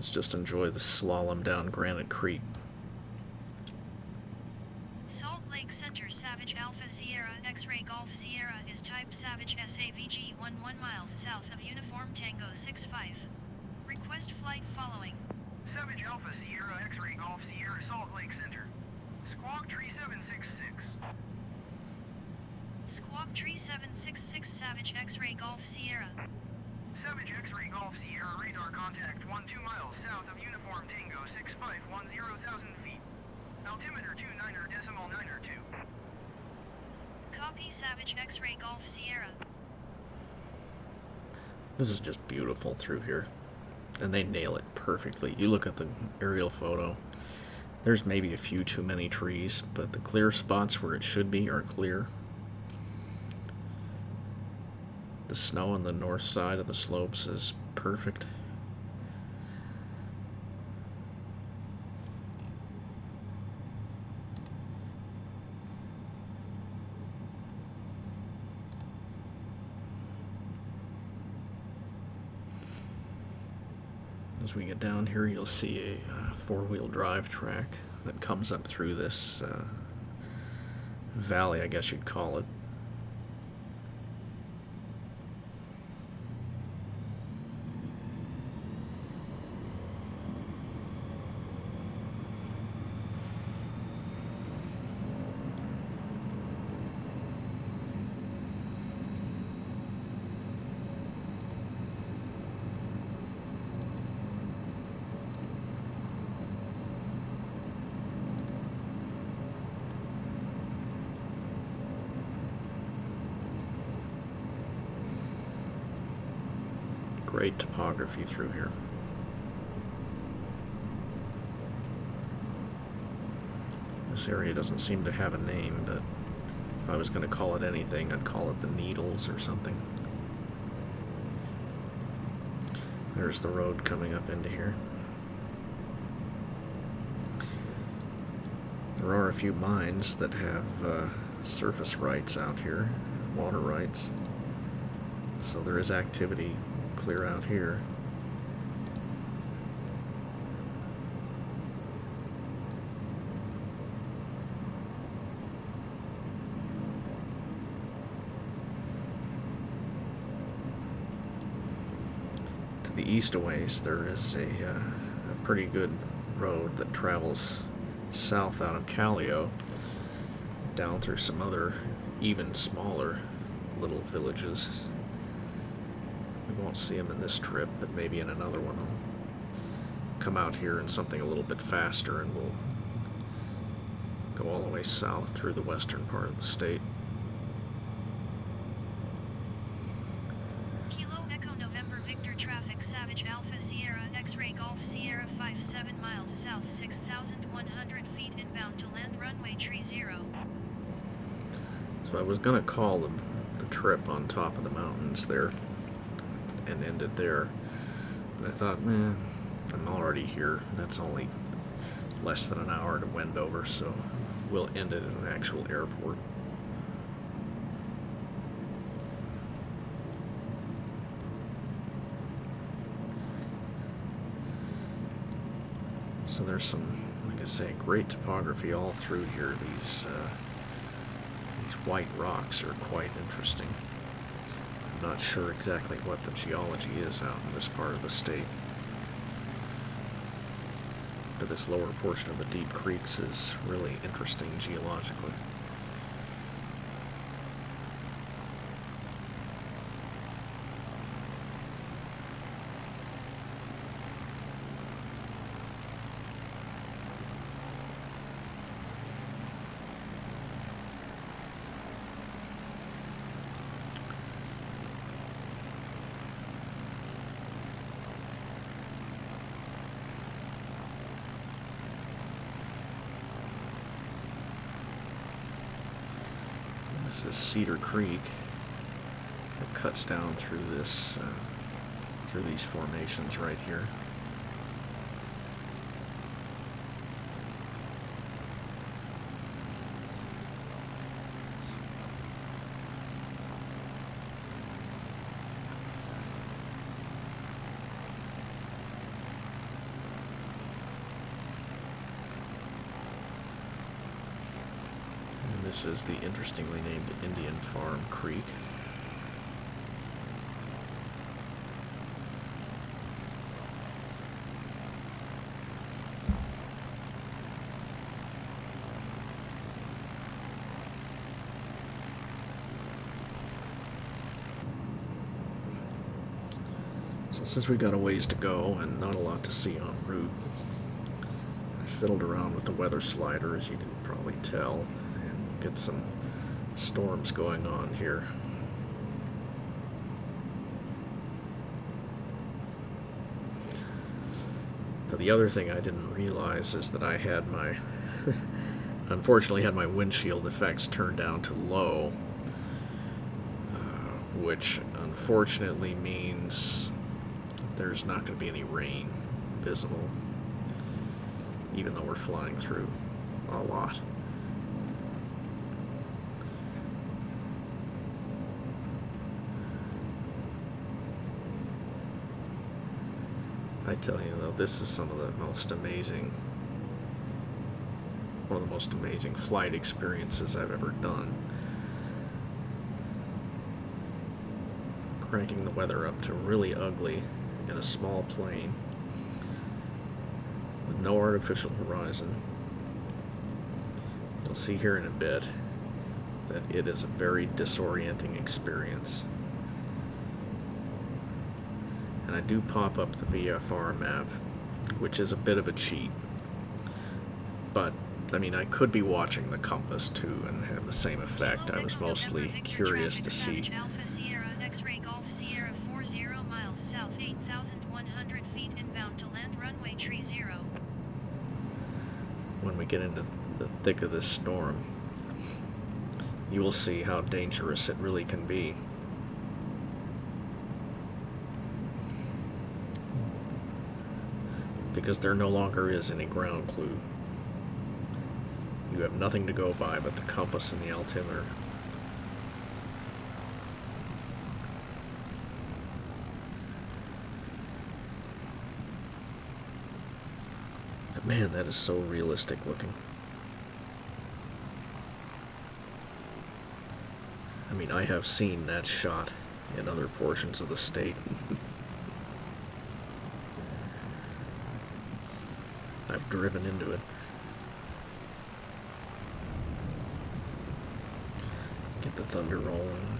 Let's just enjoy the slalom down Granite Creek. Salt Lake Center Savage Alpha Sierra X-Ray Golf Sierra is type Savage SAVG 11 miles south of Uniform Tango 65. Request flight following. Savage Alpha Sierra X-Ray Golf Sierra Salt Lake Center. Squawk 3766. Squawk 3766 Savage X-Ray Golf Sierra. Savage X-Ray Golf Sierra radar contact 12 miles south of Uniform Tango 6510,000 feet. Altimeter 29.92. Copy Savage X-Ray Golf Sierra. This is just beautiful through here. And they nail it perfectly. You look at the aerial photo. There's maybe a few too many trees, but the clear spots where it should be are clear. The snow on the north side of the slopes is perfect. As we get down here, you'll see a four-wheel drive track that comes up through this valley, I guess you'd call it. Great topography through here. This area doesn't seem to have a name, but if I was going to call it anything, I'd call it the Needles or something. There's the road coming up into here. There are a few mines that have surface rights out here, water rights. So there is activity clear out here. To the east a ways, there is a pretty good road that travels south out of Callao, down through some other even smaller little villages. We won't see them in this trip, but maybe in another one I'll come out here in something a little bit faster and we'll go all the way south through the western part of the state. Kilo Echo November Victor traffic Savage Alpha Sierra X-Ray Golf Sierra 57 miles south 6,100 feet inbound to land runway tree 0. So I was going to call the trip on top of the mountains there and end it there. But I thought, man, I'm already here. That's only less than an hour to Wendover, so we'll end it at an actual airport. So there's some, like I say, great topography all through here. These white rocks are quite interesting. I'm not sure exactly what the geology is out in this part of the state. But this lower portion of the deep creeks is really interesting geologically. This is Cedar Creek. It cuts down through this, through these formations right here. This is the interestingly named Indian Farm Creek. So since we got a ways to go and not a lot to see en route, I fiddled around with the weather slider, as you can probably tell, get some storms going on here. Now the other thing I didn't realize is that I had my unfortunately had my windshield effects turned down to low, which unfortunately means there's not going to be any rain visible, even though we're flying through a lot. I tell you though, this is some of the most amazing, one of the most amazing flight experiences I've ever done. Cranking the weather up to really ugly in a small plane with no artificial horizon. You'll see here in a bit that it is a very disorienting experience. And I do pop up the VFR map, which is a bit of a cheat. But, I mean, I could be watching the compass too and have the same effect. I was mostly curious to see get into the thick of this storm, you will see how dangerous it really can be. Because there no longer is any ground clue. You have nothing to go by but the compass and the altimeter. But man, that is so realistic looking. I mean, I have seen that shot in other portions of the state. I've driven into it. Get the thunder rolling.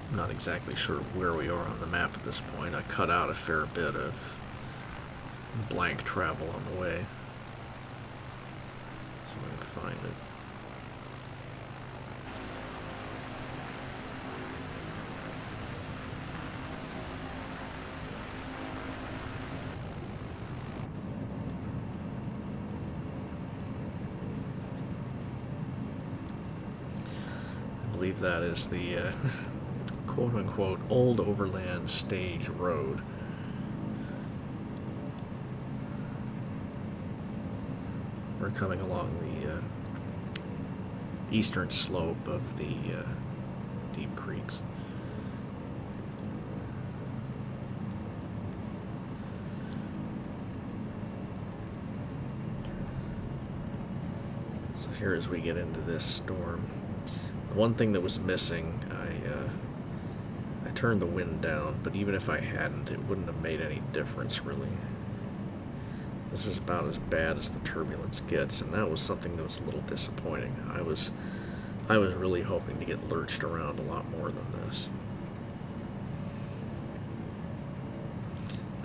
I'm not exactly sure where we are on the map at this point. I cut out a fair bit of blank travel on the way. So I'm going to find it. I believe that is the quote-unquote old overland stage road. We're coming along the eastern slope of the deep creeks. So here as we get into this storm, one thing that was missing, I turned the wind down, but even if I hadn't, it wouldn't have made any difference really. This is about as bad as the turbulence gets, and that was something that was a little disappointing. I was really hoping to get lurched around a lot more than this.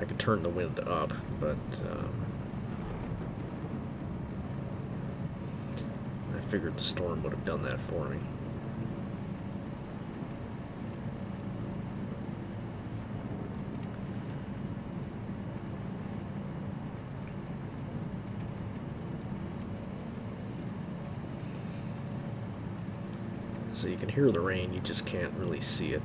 I could turn the wind up, but I figured the storm would have done that for me. So you can hear the rain, you just can't really see it.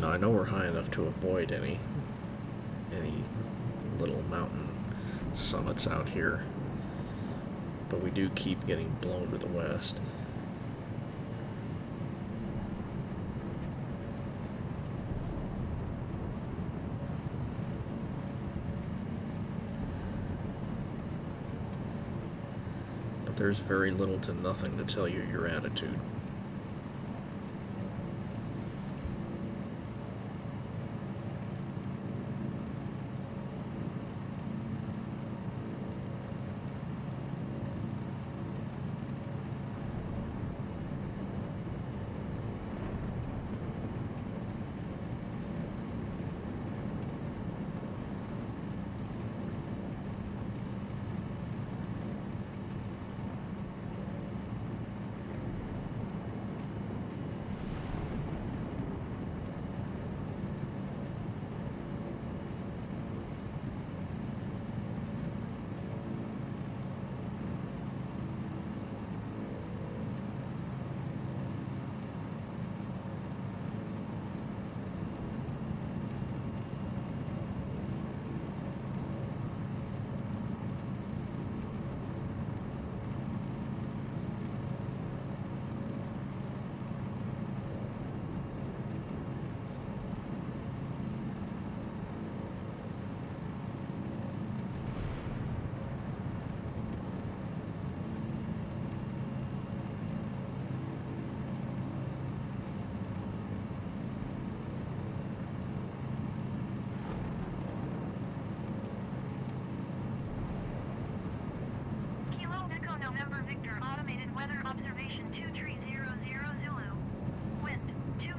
Now I know we're high enough to avoid any little mountain summits out here, but we do keep getting blown to the west. There's very little to nothing to tell you your attitude. November Victor Automated Weather Observation 2300 Zulu. Wind 2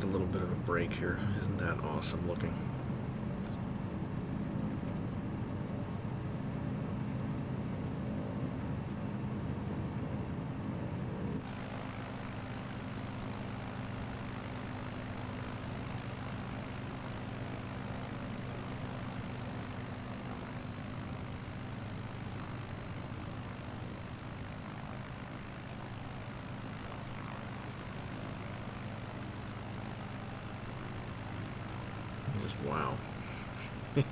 just a little bit of a break here. Isn't that awesome looking? Wow. Got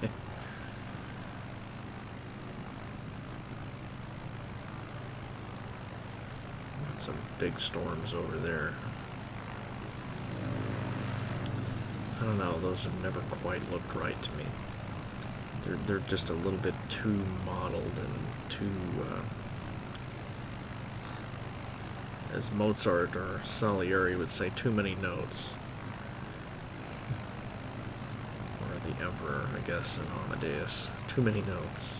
some big storms over there. I don't know, those have never quite looked right to me. They're just a little bit too modeled and too, as Mozart or Salieri would say, too many notes. The Emperor, I guess, and Amadeus. Too many notes.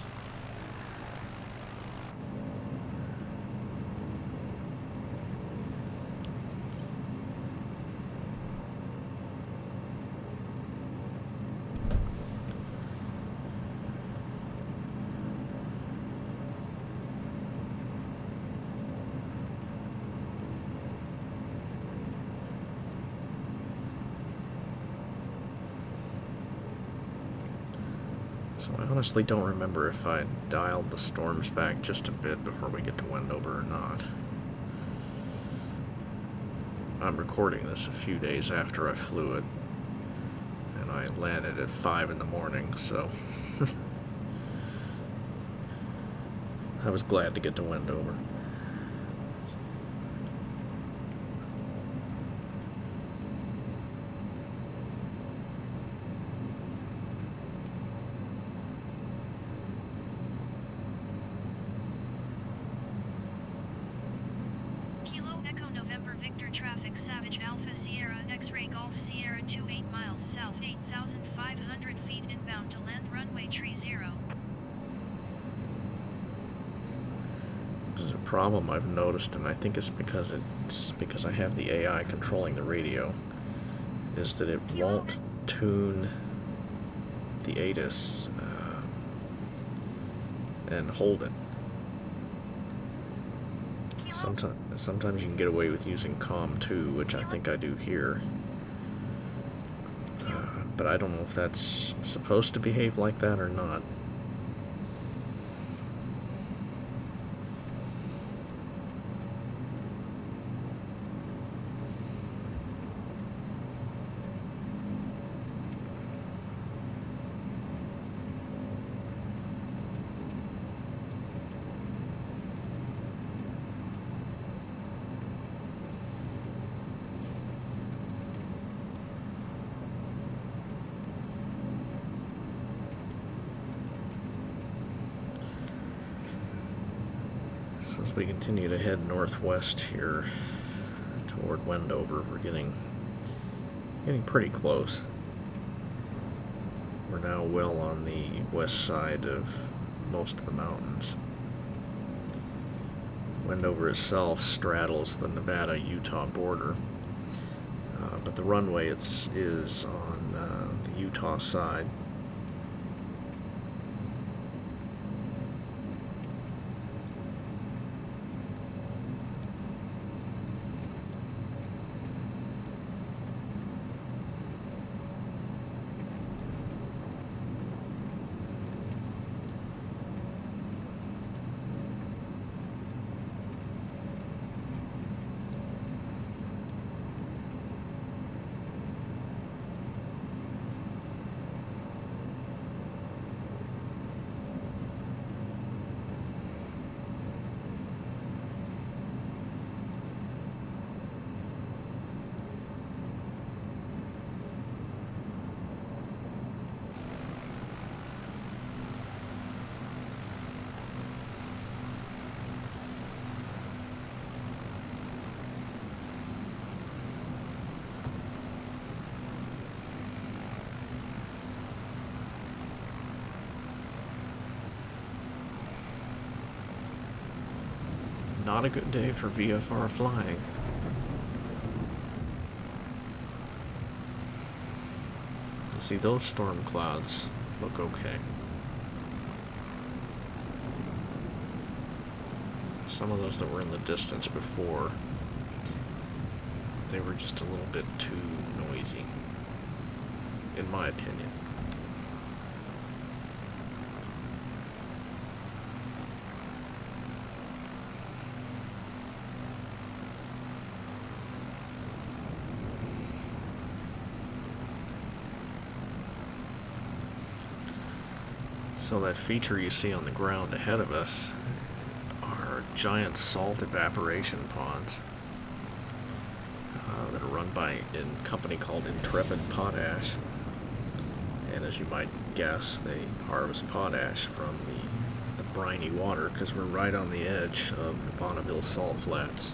So I honestly don't remember if I dialed the storms back just a bit before we get to Wendover or not. I'm recording this a few days after I flew it, and I landed at 5 in the morning, so I was glad to get to Wendover. Problem I've noticed, and I think it's because I have the AI controlling the radio, is that it won't tune the ATIS and hold it. Sometimes you can get away with using COM2, which I think I do here, but I don't know if that's supposed to behave like that or not. As we continue to head northwest here toward Wendover, we're getting pretty close. We're now well on the west side of most of the mountains. Wendover itself straddles the Nevada-Utah border, but the runway is on the Utah side. Not a good day for VFR flying. See, those storm clouds look okay. Some of those that were in the distance before, they were just a little bit too noisy, in my opinion. So that feature you see on the ground ahead of us are giant salt evaporation ponds that are run by a company called Intrepid Potash. And as you might guess, they harvest potash from the briny water because we're right on the edge of the Bonneville Salt Flats.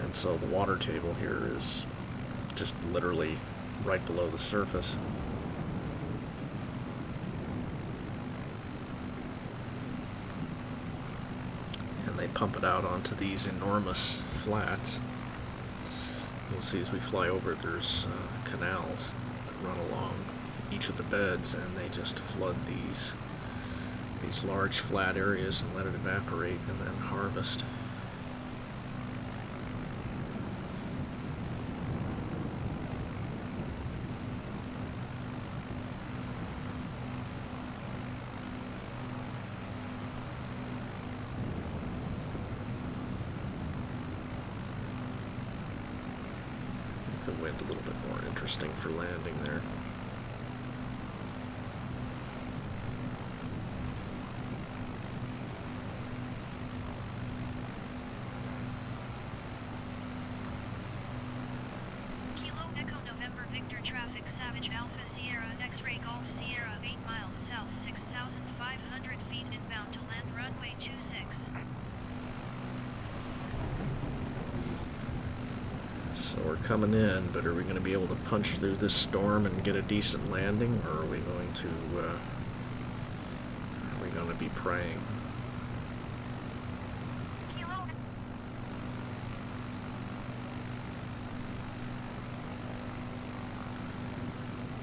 And so the water table here is just literally right below the surface. They pump it out onto these enormous flats. You'll see as we fly over it, there's canals that run along each of the beds, and they just flood these large flat areas and let it evaporate and then harvest. The wind a little bit more interesting for landing there. Kilo Echo November Victor traffic Savage Alpha Sierra X-Ray Golf Sierra 8 miles south 6,500 feet inbound to land runway 26. So we're coming in, but are we going to be able to punch through this storm and get a decent landing, or are we going to be praying?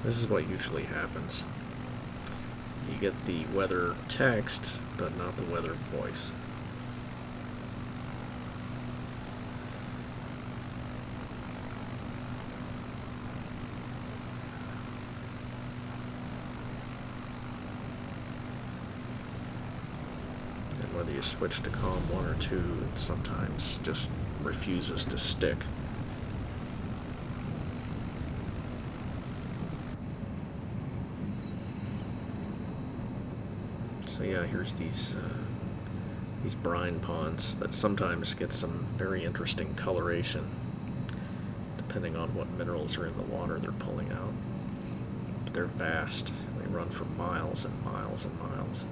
This is what usually happens. You get the weather text, but not the weather voice. Whether you switch to COM 1 or 2, it sometimes just refuses to stick. So yeah, here's these brine ponds that sometimes get some very interesting coloration, depending on what minerals are in the water they're pulling out. But they're vast. They run for miles and miles and miles.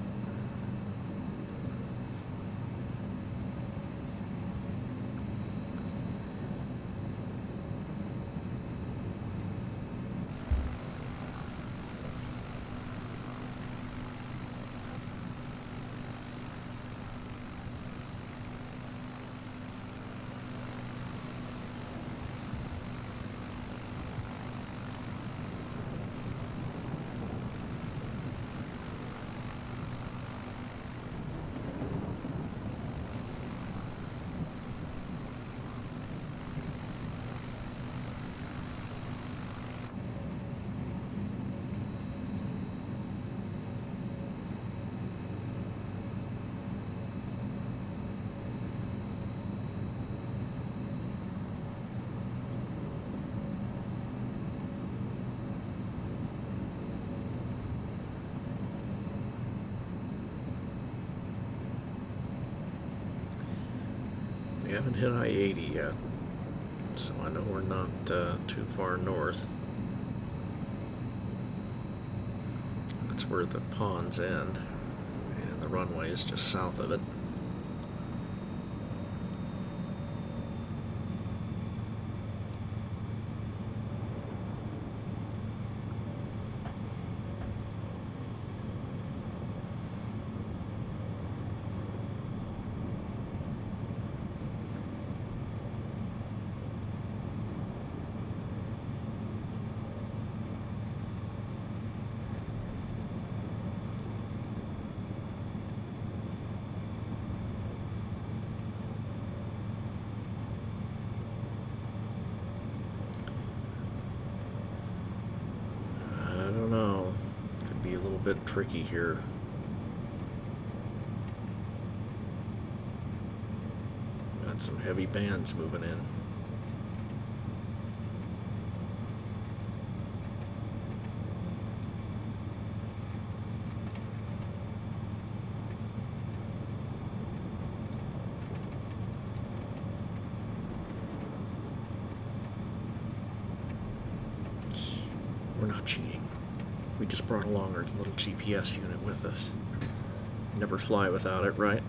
We haven't hit I-80 yet, so I know we're not too far north. That's where the ponds end, and the runway is just south of it. bit tricky here. Got some heavy bands moving in. We're not cheating. We just brought along our little GPS unit with us. Never fly without it, right?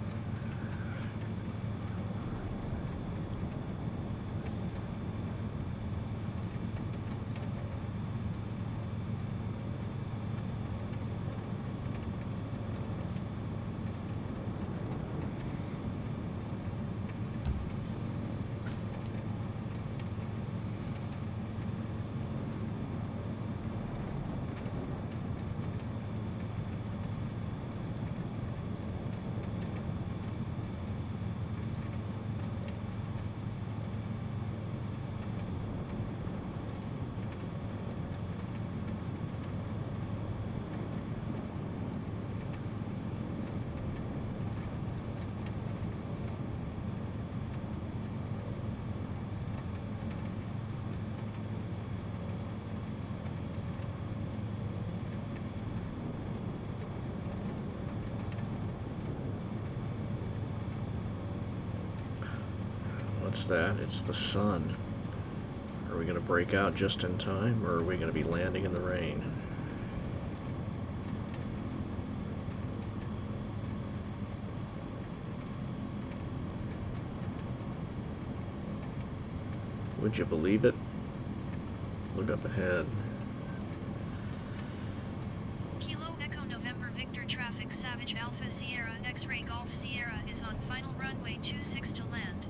What's that? It's the sun. Are we going to break out just in time, or are we going to be landing in the rain? Would you believe it? Look up ahead. Kilo Echo November Victor traffic Savage Alpha Sierra X-Ray Golf Sierra is on final runway 26 to land.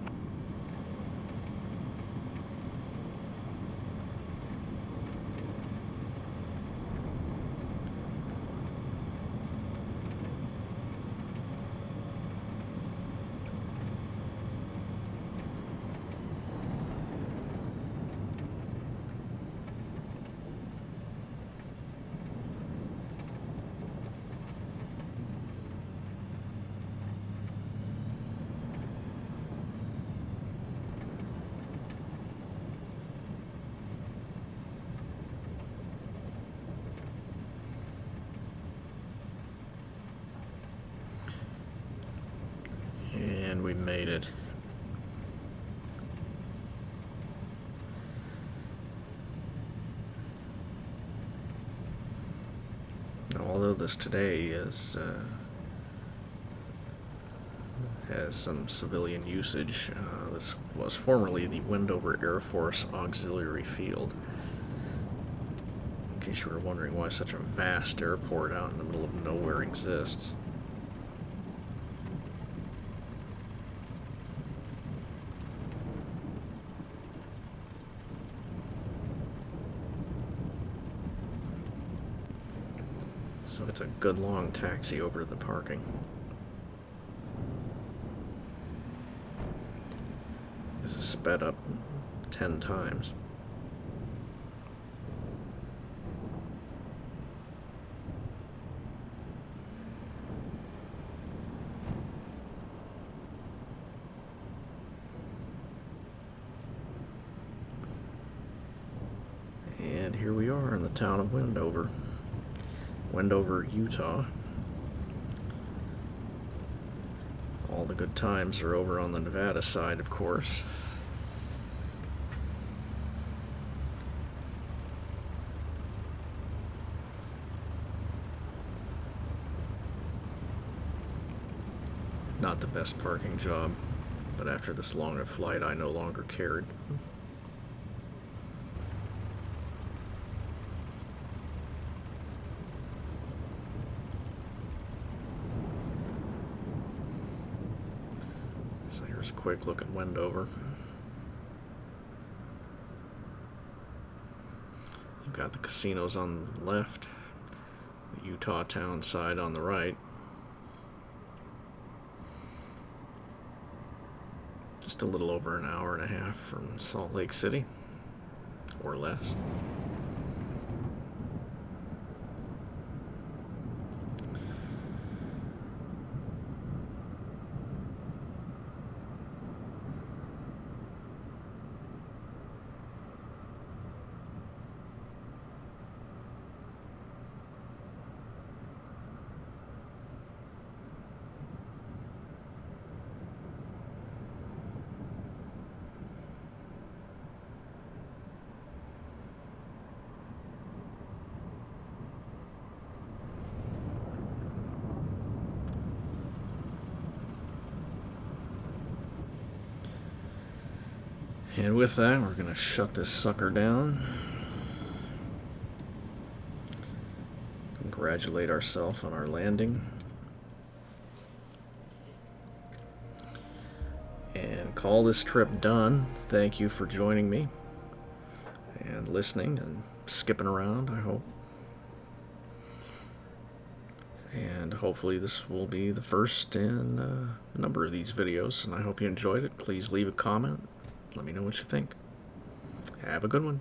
And we made it. Now, although this today is has some civilian usage, this was formerly the Wendover Air Force Auxiliary Field. In case you were wondering why such a vast airport out in the middle of nowhere exists. So it's a good long taxi over to the parking. This is sped up 10 times. And here we are in the town of Wendover. Wendover, Utah. All the good times are over on the Nevada side, of course. Not the best parking job, but after this long a flight, I no longer cared. So here's a quick look at Wendover. You've got the casinos on the left, the Utah town side on the right. Just a little over an hour and a half from Salt Lake City, or less. And with that, we're going to shut this sucker down. Congratulate ourselves on our landing. And call this trip done. Thank you for joining me and listening and skipping around, I hope. And hopefully this will be the first in a number of these videos, and I hope you enjoyed it. Please leave a comment. Let me know what you think. Have a good one.